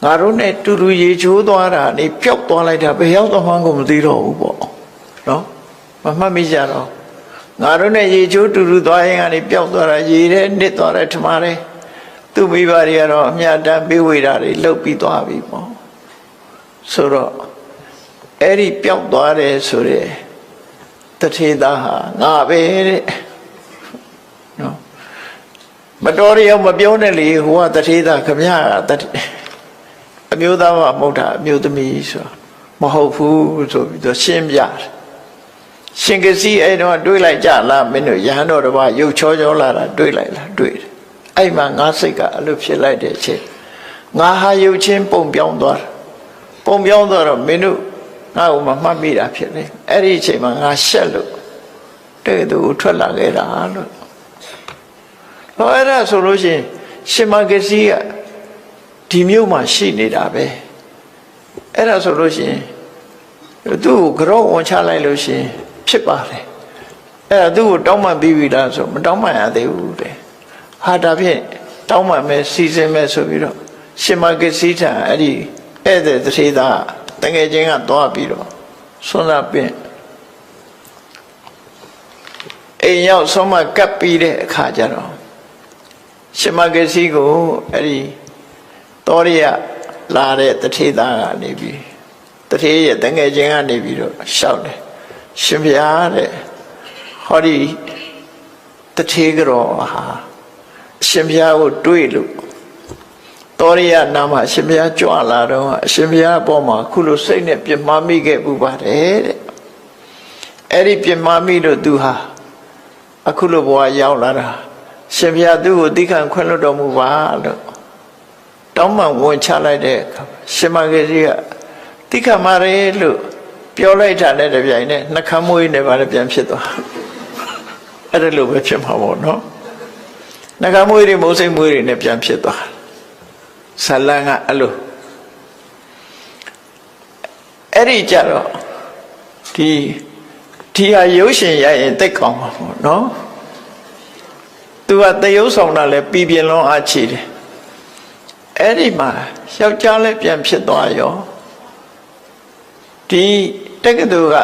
ငါတို့နဲ့တူတူရေချိုးသွားတာနေပျောက်သွားလိုက်တာဘယ်ရောက်သွားမှန်းကိုမသိတော့ဘူးပေါ့နော်မမှတ်မိကြတော့ငါတို့နဲ့ရေချိုးတူတူသွားရင်ကနေပျောက်သွားတာရေထဲနစ်သွားတယ်ထမတယ်သူ့မိဘတွေကတော့အမြတ်တမ်းပေးဝေတာတွေလှုပ်ပြီးသွားပြီပေါ့ဆိုတော့အဲ့ဒီပျောက်သွားတယ်ဆိုတဲ့တထေသားဟာငါပဲတဲ့နော်မတော်ရအောင်မပြောနဲ့လေဟိုကတထေသားခမရအမျိုးသားမဟုတ်တာအမျိုးသမီးဆိုမဟုတ်ဘူးဆိုပြီးတော့ရှင်းပြတယ်ရှင်ကစီအဲ့တော့တွေးလိုက်ကြလားမင်းတို့ရဟန်းတော်တစ်ပါးရုပ်ချောလာတာတွေးလိုက်လားတွေးတယ်အဲ့မှာငါစိတ်ကအလိုဖြစ်လိုက်တဲ့အချိန်ငါဟာရုပ်ချင်းပုံပြောင်းသွားတော့မင်းတို့ငါ့ကိုမမှတ်မိတာဖြစ်လေအဲ့ဒီအချိန်မှာငါရှက်လို့တဲ့သူထွက်လာခဲ့တာလို့ဟောအဲ့ဒါဆိုလို့ရှိရင်ရှင်မကစီကဒီမြို့မှာရှိနေတာပဲအဲ့ဒါဆိုလို့ရှိရင်သူ့ကိုကြောဝန်ချလိုက်လို့ရှိရင်ဖြစ်ပါတယ်အဲ့ဒါသူ့ကိုတောင်းပန်ပြီးပြီလားဆိုမတောင်းပန်ရသေးဘူးတဲ့ဟာဒါဖြင့်တောင်းပန်မယ်စီစဉ်မယ်ဆိုပြီးတော့ရှင်မကစီထံအဲ့ဒီဧည့်သည်တထေသားတငယ်ချင်းကသွားပြီးတော့ဆွမ်းသာပင်အိမ်ရောက်ဆုံးမကပ်ပြီးတဲ့အခါကျတော့ရှင်မကစီကိုအဲ့ဒီတော်ရလာတဲ့တထေသားကနေပြီးတထေရဲ့တငယ်ချင်းကနေပြီးတော့ရှောက်တယ်ရှင်ဗျာတဲ့ဟောဒီတထေကြောဟာရှင်ဗျာကိုတွေးလို့တော်ရနာမှာရှင်ဗျာကြွလာတော့အရှင်ဗျာအပေါ်မှာခုလိုစိတ်နဲ့ပြမမိခဲ့ပူပါတယ်တဲ့အဲ့ဒီပြမမိလို့သူဟာအခုလိုဘဝရောက်လာတာရှင်ဗျာသူ့ကိုသိခံခွင့်လွှတ်တော်မူပါလို့တောင်းပန်ဝင်ချလိုက်တဲ့အခါရှင်မကြီးကတိခမရဲလို့ပြောလိုက်တာနဲ့တပြိုင်နက်နှခမ်းမွေးနေပါလေပြန်ဖြစ်သွားအဲ့ဒါလိုပဲဖြစ်မှာပေါ့နော်နှခမ်းမွေးတွေမိုးစိမ်မွေးတွေနဲ့ပြန်ဖြစ်သွားဇလန်ကအဲ့လိုအဲ့ဒီကြတော့ဒီဟာရုပ်ရှင်ရရင်တိတ်ကောင်းမှာပေါ့နော်သူကတရုပ်ဆောင်တာလဲပြည်ပြင်းလုံးအားချီတယ်အဲ့ဒီမှာယောက်ျားလည်းပြန်ဖြစ်သွားရောဒီတက္ကသိုလ်က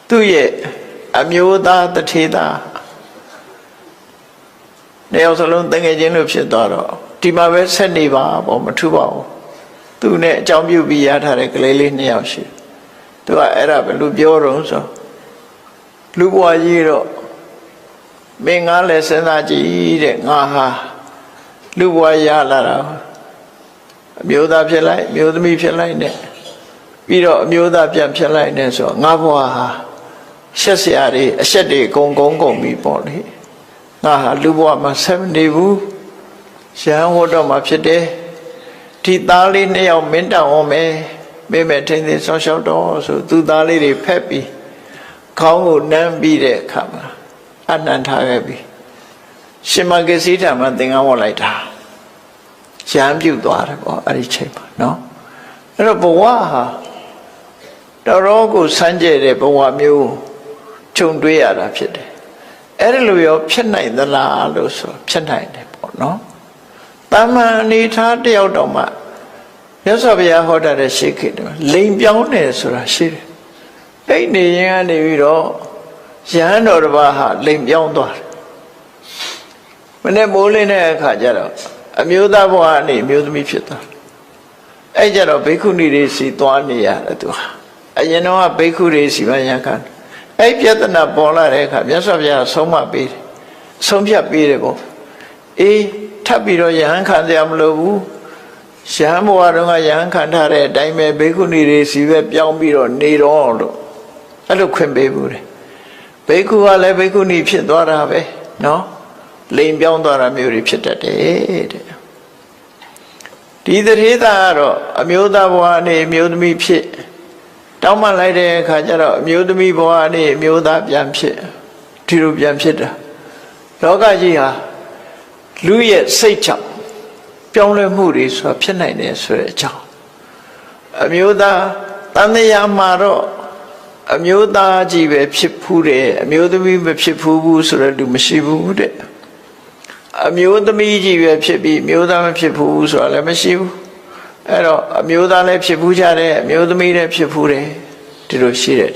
သူ့ရဲ့အမျိုးသားတထေသားနေအောင်စလုံးတငယ်ချင်းလို့ဖြစ်သွားတော့ဒီမှာပဲဆက်နေပါပေါ့မထူပါဘူးသူနဲ့အကြောင်းပြုပြီးရထားတဲ့ကလေးလေး2ယောက်ရှိသူကအဲ့ဒါဘယ်လိုပြောတော့ဆိုလူဘွားကြီးတော့မင်းငါလည်းစဉ်းစားကြည့်တဲ့ငါဟာလူဘွားရလာတာအမျိုးသားဖြစ်လိုက်အမျိုးသမီးဖြစ်လိုက်နဲ့ပြီးတော့အမျိုးသားပြန်ဖြစ်လိုက်နဲ့ဆိုငါဘွားဟာရှက်စရာတွေအရှက်တွေကုန်ပြီပေါ့လေငါဟာလူဘွားမှာဆက်မနေဘူးရဟန်းဟောတော့မှာဖြစ်တယ်ဒီသားလေး2ယောက်မင်းတောင်းအောင်မယ်မိမဲ့ထင်းထင်းဆောင်းရှောက်တော့ဆိုသူသားလေးတွေဖက်ပြီးခေါင်းကိုနမ်းပြီးတဲ့အခါမှာအနန္တထားခဲ့ပြီရှင်မဂ္ဂစီထံမှာသင်္ကန်းဝတ်လိုက်တာရံပြုတ်သွားတယ်ပေါ့အဲ့ဒီချိန်မှာနော်အဲ့တော့ဘဝဟာတော်ကိုစမ်းကြဲတဲ့ဘဝမျိုးခြုံတွေးရတာဖြစ်တယ်အဲ့ဒီလိုရောဖြစ်နိုင်သလားလို့ဆိုဖြစ်နိုင်တယ်ပေါ့နော်တမန်အနေထားတယောက်တော့မှ မြတ်စွာဘုရားဟောတာတဲ့ရှေးခေတ်မှာလိန်ပြောင်းတယ်ဆိုတာရှိတယ်အဲ့နေရင်ကနေပြီးတော့ယဟန်တော်တစ်ပါးဟာလိန်ပြောင်းသွားတယ်မနေ့မိုးလင်းတဲ့အခါကျတော့အမျိုးသားဘဝကနေအမျိုးသမီးဖြစ်သွားတယ်အဲ့ကြတော့ဘိက္ခုနီတွေစီသွားနေရတယ်သူဟာအရင်တော့ဘိက္ခုတွေစီမှရခံအဲ့ပြဿနာပေါ်လာတဲ့အခါမြတ်စွာဘုရားဆုံးမပေးတယ်ဆုံးဖြတ်ပေးတယ်ပေါ့အေးထပ်ပြီးတော့ယဟန်ခံကြမလို့ဘူးယဟန်ဘဝတုန်းကယဟန်ခံထားတဲ့အတိုင်းပဲဘိက္ခုနီတွေစီပဲပြောင်းပြီးတော့နေတော့လို့အဲ့လိုခွင့်ပေးဘူးတယ်ဘိက္ခုကလည်းဘိက္ခုနီဖြစ်သွားတာပဲနော်လိန်ပြောင်းသွားတာမျိုးတွေဖြစ်တတ်တယ်တဲ့ဒီသတိသားကတော့အမျိုးသားဘဝနဲ့အမျိုးသမီးဖြစ်တောင်းပန်လိုက်တဲ့အခါကျတော့အမျိုးသမီးဘဝနဲ့အမျိုးသားပြန်ဖြစ်ဒီလိုပြန်ဖြစ်တာလောကကြီးဟာလူရဲ့စိတ်ကြောင့်ပြောင်းလဲမှုတွေဆိုတာဖြစ်နိုင်တယ်ဆိုတဲ့အကြောင်းအမျိုးသားတန်တရားမှာတော့အမျိုးသားကြီးပဲဖြစ်ဖူးတယ်အမျိုးသမီးမဖြစ်ဖူးဘူးဆိုတော့လူမရှိဘူးတဲ့အမျိုးသမီးကြီးပဲဖြစ်ပြီးအမျိုးသားမဖြစ်ဘူးဆိုတာလည်းမရှိဘူးအဲ့တော့အမျိုးသားလည်းဖြစ်ဖူးကြတယ်အမျိုးသမီးလည်းဖြစ်ဖူးတယ်ဒီလိုရှိတယ်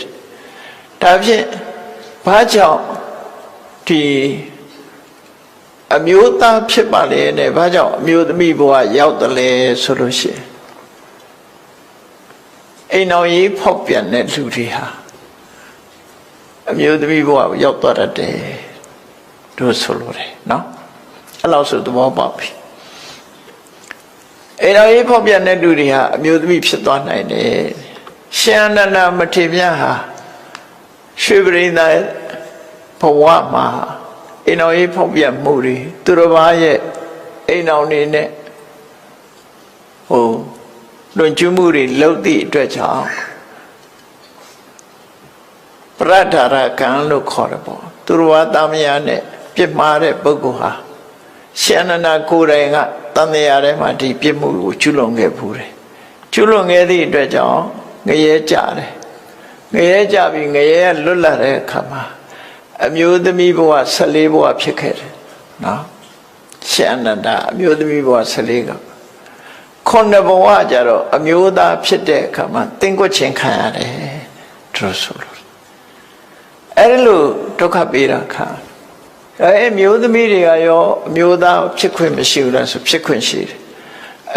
ဒါဖြင့်ဘာကြောင့်ဒီအမျိုးသားဖြစ်ပါလေနဲ့ဘာကြောင့်အမျိုးသမီးဘဝရောက်တယ်လဲဆိုလို့ရှိရင်အိမ်တော်ကြီးဖောက်ပြန်တဲ့လူတွေဟာအမျိုးသမီးဘဝရောက်သွားတတ်တယ်တို့ဆိုလို့တယ်နော်အဲ့လောက်ဆိုသဘောပေါက်ပြီအိမ်တော်ကြီးဖောက်ပြန်တဲ့လူတွေဟာအမျိုးသမီးဖြစ်သွားနိုင်တယ်ရှင်အနန္ဒမထေရဟာရွှေပရိသတ်ဘဝမှာအိမ်တော်ကြီးဖောက်ပြန်မှုတွေသူတော်ဘာရဲ့အိမ်တော်နေနဲ့လွန်ကျူးမှုတွေလုပ်သည့်အတွက်ကြောင့်ပရဒ္ဓရကံလို့ခေါ်တယ်ပေါ့သူတော်ဘာတာမယာနဲ့ပြစ်မှားတဲ့ပုဂ္ဂိုလ်ဟာရှင်အနန္ဒကိုယ်တိုင်ကတန်တရားထဲမှာဒီပြစ်မှုကိုကျူးလွန်ခဲ့ဘူးတယ်ကျူးလွန်ခဲ့သည့်အတွက်ကြောင့်ငရဲကြတယ်ငရဲကြပြီးငရဲလွတ်လာတဲ့အခါမှာအမျိုးသမီးဘဝ14ဘဝဖြစ်ခဲ့တယ်နော်ရှင်အနန္ဒအမျိုးသမီးဘဝ14ကခုနှစ်ဘဝကြတော့အမျိုးသားဖြစ်တဲ့အခါမှာသင်္ကွက်ချင်းခံရတယ်သူဆိုလို့အဲ့လိုဒုက္ခပေးတာခံအမျိုးသမီးတွေကရောအမျိုးသားဖြစ်ခွင့်မရှိဘူးလားဆိုဖြစ်ခွင့်ရှိတယ်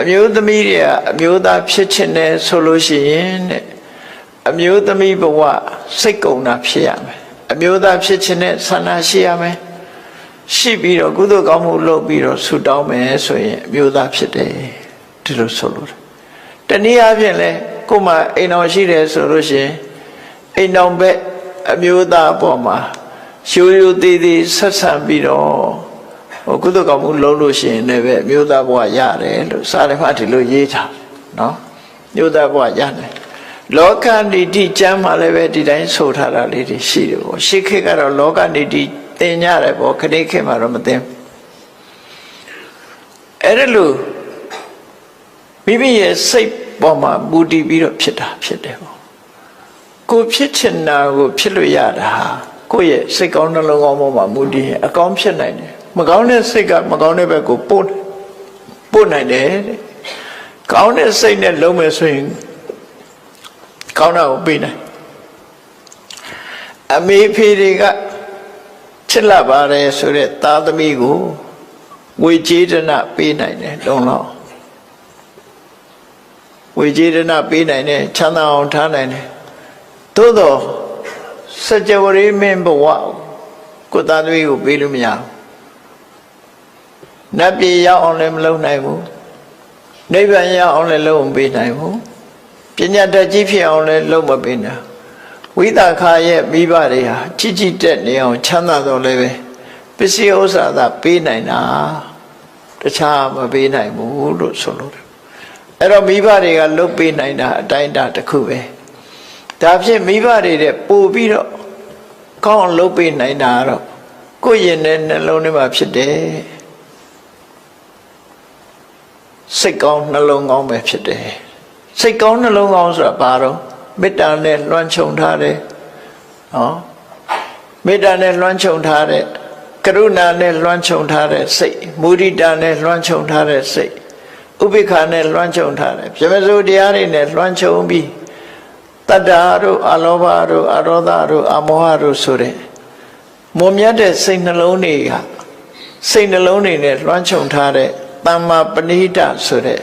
အမျိုးသမီးတွေကအမျိုးသားဖြစ်ချင်တယ်ဆိုလို့ရှိရင်တဲ့အမျိုးသမီးဘဝစိတ်ကုန်တာဖြစ်ရမယ်အမျိုးသားဖြစ်ခြင်းနဲ့ဆန္ဒရှိရမယ်ရှိပြီးတော့ကုသိုလ်ကောင်းမှုလုပ်ပြီးတော့ဆုတောင်းမယ်ဆိုရင်အမျိုးသားဖြစ်တယ်ဒီလိုဆိုလို့တနည်းအားဖြင့်လဲကိုယ်မှာအိမ်တော်ရှိတယ်ဆိုလို့ရှိရင်အိမ်တော်ဘက်အမျိုးသားအပေါ်မှာရိုးရိုးသေးသေးဆက်ဆံပြီးတော့ကုသိုလ်ကောင်းမှုလုပ်လို့ရှိရင်လည်းပဲအမျိုးသားဘဝရတယ်လို့စာရမဒီလိုရေးထားနော်မျိုးသားဘဝရတယ်လောကနိတိကျမ်းမှာလည်းပဲဒီတိုင်းဆိုထားတာလေးတွေရှိတယ်ပေါ့ရှေးခေတ်ကတော့လောကနိတိသင်ကြတယ်ပေါ့ခဏခေတ်မှာတော့မသင်အဲ့ဒါလို့မိမိရဲ့စိတ်ပေါ်မှာမူတည်ပြီးတော့ဖြစ်တာဖြစ်တယ်ပေါ့ကိုဖြစ်ချင်တာကိုဖြစ်လို့ရတာဟာကိုယ့်ရဲ့စိတ်ကောင်းနှလုံးကောင်းပေါ်မှာမူတည်ရင်အကောင်းဖြစ်နိုင်တယ်မကောင်းတဲ့စိတ်ကမကောင်းတဲ့ဘက်ကိုပို့နိုင်တယ်တဲ့ကောင်းတဲ့စိတ်နဲ့လုံးမယ်ဆိုရင်ကောင်းတာကိုပေးနိုင်အမေဖေတွေကချစ်လာပါတယ်ဆိုတဲ့သားသမီးကိုဝေကျေဒနာပေးနိုင်တယ်လုံလောက်ဝေကျေဒနာပေးနိုင်တယ်ချမ်းသာအောင်ထားနိုင်တယ်သို့တော့စကြဝဠာမင်းဘဝကိုသားသမီးကိုပေးလို့မရဘူးနတ်ပြည်ရောက်အောင်လည်းမလုပ်နိုင်ဘူးနိဗ္ဗာန်ရောက်အောင်လည်းလုပ်မပေးနိုင်ဘူးပညာတတ်ကြီးဖြစ်အောင်လည်းလုပ်မပေးနိုင်ဝိသခာရဲ့မိဘတွေဟာကြီးကြီးတက်နေအောင်ချမ်းသာတော်လည်းပဲပစ္စည်းဥစ္စာသာပေးနိုင်တာတခြားမပေးနိုင်ဘူးလို့ဆိုလို့အဲ့တော့မိဘတွေကလုပ်ပေးနိုင်တာအတိုင်းအတာတစ်ခုပဲဒါဖြင့်မိဘတွေတဲ့ပို့ပြီးတော့ကောင်းအောင်လုပ်ပေးနိုင်တာတော့ကိုယ့်ရင်ထဲနှလုံးထဲမှာဖြစ်တယ်စိတ်ကောင်းနှလုံးကောင်းပဲဖြစ်တယ်စိတ်ကောင်းနှလုံးကောင်းဆိုတာဘာတော့မေတ္တာနဲ့လွှမ်းခြုံထားတယ်နော်မေတ္တာနဲ့လွှမ်းခြုံထားတဲ့ကရုဏာနဲ့လွှမ်းခြုံထားတဲ့စိတ်မုဒိတာနဲ့လွှမ်းခြုံထားတဲ့စိတ် ဥပိ္ပခာနဲ့လွှမ်းခြုံထားတယ်ပြမစိုးတရားတွေနဲ့လွှမ်းခြုံပြီးတတ္တာတို့အလောဘတို့အရောဓတို့အမောဟတို့ဆိုတဲ့မွန်မြတ်တဲ့စိတ်နှလုံးတွေကစိတ်နှလုံးတွေနဲ့လွှမ်းခြုံထားတဲ့သမ္မာပဏိဟိတဆိုတဲ့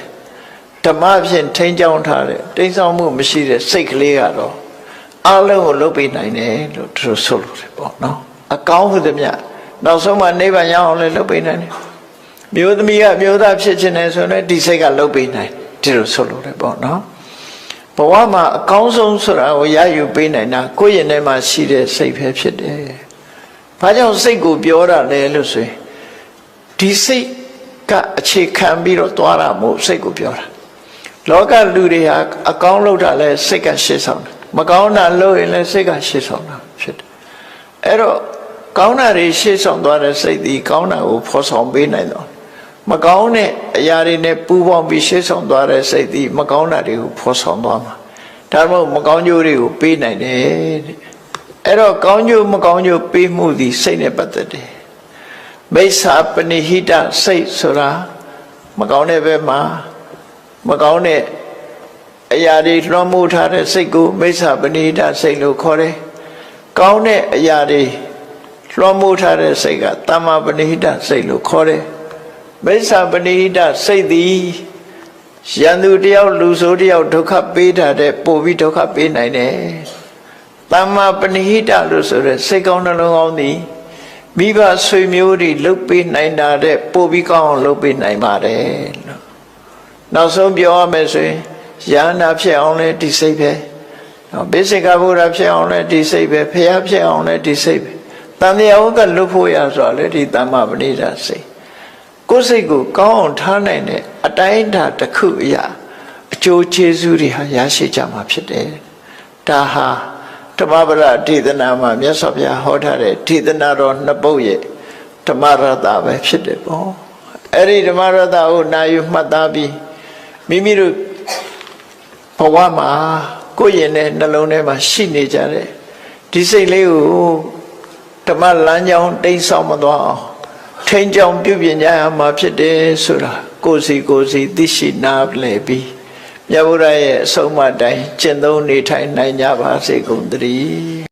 ဓမ္မဖြင့်ထိန်းချောင်းထားတဲ့တိမ်ဆောင်မှုမရှိတဲ့စိတ်ကလေးကတော့အလုံးကိုလုပ်ပေးနိုင်တယ်လို့သူတို့ဆိုလို့တယ်ပေါ့နော်အကောင်းဟုသမျှနောက်ဆုံးမှနိဗ္ဗာန်ရောက်အောင်လည်းလုပ်ပေးနိုင်တယ်မျိုးသမီးကမျိုးသားဖြစ်ခြင်းနဲ့ဆိုရင်ဒီစိတ်ကလုပ်ပေးနိုင်ဒီလိုဆိုလို့တယ်ပေါ့နော်ဘဝမှာအကောင်းဆုံးဆိုတာကိုရယူပေးနိုင်တာကိုယ့်ရင်ထဲမှာရှိတဲ့စိတ်ပဲဖြစ်တယ်။ဘာကြောင့်စိတ်ကိုပြောတာလဲလို့ဆိုရင်ဒီစိတ်ကအခြေခံပြီးတော့သွားတာမို့စိတ်ကိုပြောတာ။လောကလူတွေဟာအကောင်းလုပ်တာလဲစိတ်ကရှေ့ဆောင်တယ်။မကောင်းတာလုပ်ရင်လည်းစိတ်ကရှေ့ဆောင်တာဖြစ်တယ်။အဲ့တော့ကောင်းတာတွေရှေ့ဆောင်သွားတဲ့စိတ်ဒီကောင်းတာကိုဖော်ဆောင်ပေးနိုင်တော့မကောင်းတဲ့အရာတွေနဲ့ပူးပေါင်းပြီးရှေ့ဆောင်သွားတဲ့စိတ်ဒီမကောင်းတာတွေကိုဖော်ဆောင်သွားမှာဒါမှမဟုတ်မကောင်းကျိုးတွေကိုပေးနိုင်တယ်တဲ့အဲ့တော့ကောင်းကျိုးမကောင်းကျိုးပေးမှုဒီစိတ်နဲ့ပတ်သက်တယ်မိစ္ဆာပဏိဟိတစိတ်ဆိုတာမကောင်းတဲ့ဘက်မှာမကောင်းတဲ့အရာတွေလွှမ်းမိုးထားတဲ့စိတ်ကိုမိစ္ဆာပဏိဟိတစိတ်လို့ခေါ်တယ်ကောင်းတဲ့အရာတွေလွှမ်းမိုးထားတဲ့စိတ်ကသမ္မာပဏိဟိတစိတ်လို့ခေါ်တယ်မိစ္ဆာပဏိဟိတစိတ်သည်ရန်သူတယောက်လူဆိုးတယောက်ဒုက္ခပေးတာတဲ့ပို့ပြီးဒုက္ခပေးနိုင်တယ်သမ္မာပဏိဟိတလို့ဆိုရဲစိတ်ကောင်းနှလုံးကောင်းသည်မိဘဆွေမျိုးတွေလှုပ်ပေးနိုင်တာတဲ့ပို့ပြီးကောင်းအောင်လှုပ်ပေးနိုင်ပါတယ်လို့နောက်ဆုံးပြောရမယ်ဆိုရင်ယန္တာဖြစ်အောင်လဲဒီစိတ်ပဲဘိစိကဗုဒ္ဓဖြစ်အောင်လဲဒီစိတ်ပဲဖျားဖြစ်အောင်လဲဒီစိတ်ပဲတန်တရားဥက္ကလွတ်ဖို့ရဆိုလဲဒီသမ္မာပဏိဟိတစိတ်ကိုယ်စိတ်ကိုကောင်းအောင်ထားနိုင်တဲ့အတိုင်းအတာတစ်ခုအရာအကျိုးကျေးဇူးတွေဟာရရှိကြမှာဖြစ်တယ်။ဒါဟာဓမ္မပဒဒေသနာမှာမြတ်စွာဘုရားဟောထားတဲ့ဒေသနာတော်နှစ်ပုဒ်ရဲ့ဓမ္မရတပဲဖြစ်တယ်ပေါ့။အဲ့ဒီဓမ္မရတကိုနာယူမှတ်သားပြီးမိမိတို့ဘဝမှာကိုယ်ရင်နဲ့နှလုံးထဲမှာရှိနေကြတဲ့ဒီစိတ်လေးကိုဓမ္မလမ်းကြောင်းတိမ်ဆောင်မသွားအောင်ထိန်ကြောင်ပြုပြင်ကြရမှာဖြစ်တယ်ဆိုတာကိုယ်စီသိရှိနားလည်ပြီးမြတ်ဗုဒ္ဓရဲ့အဆုံးအမတိုင်းကျင့်သုံးနေထိုင်နိုင်ကြပါစေကုန်သတည်း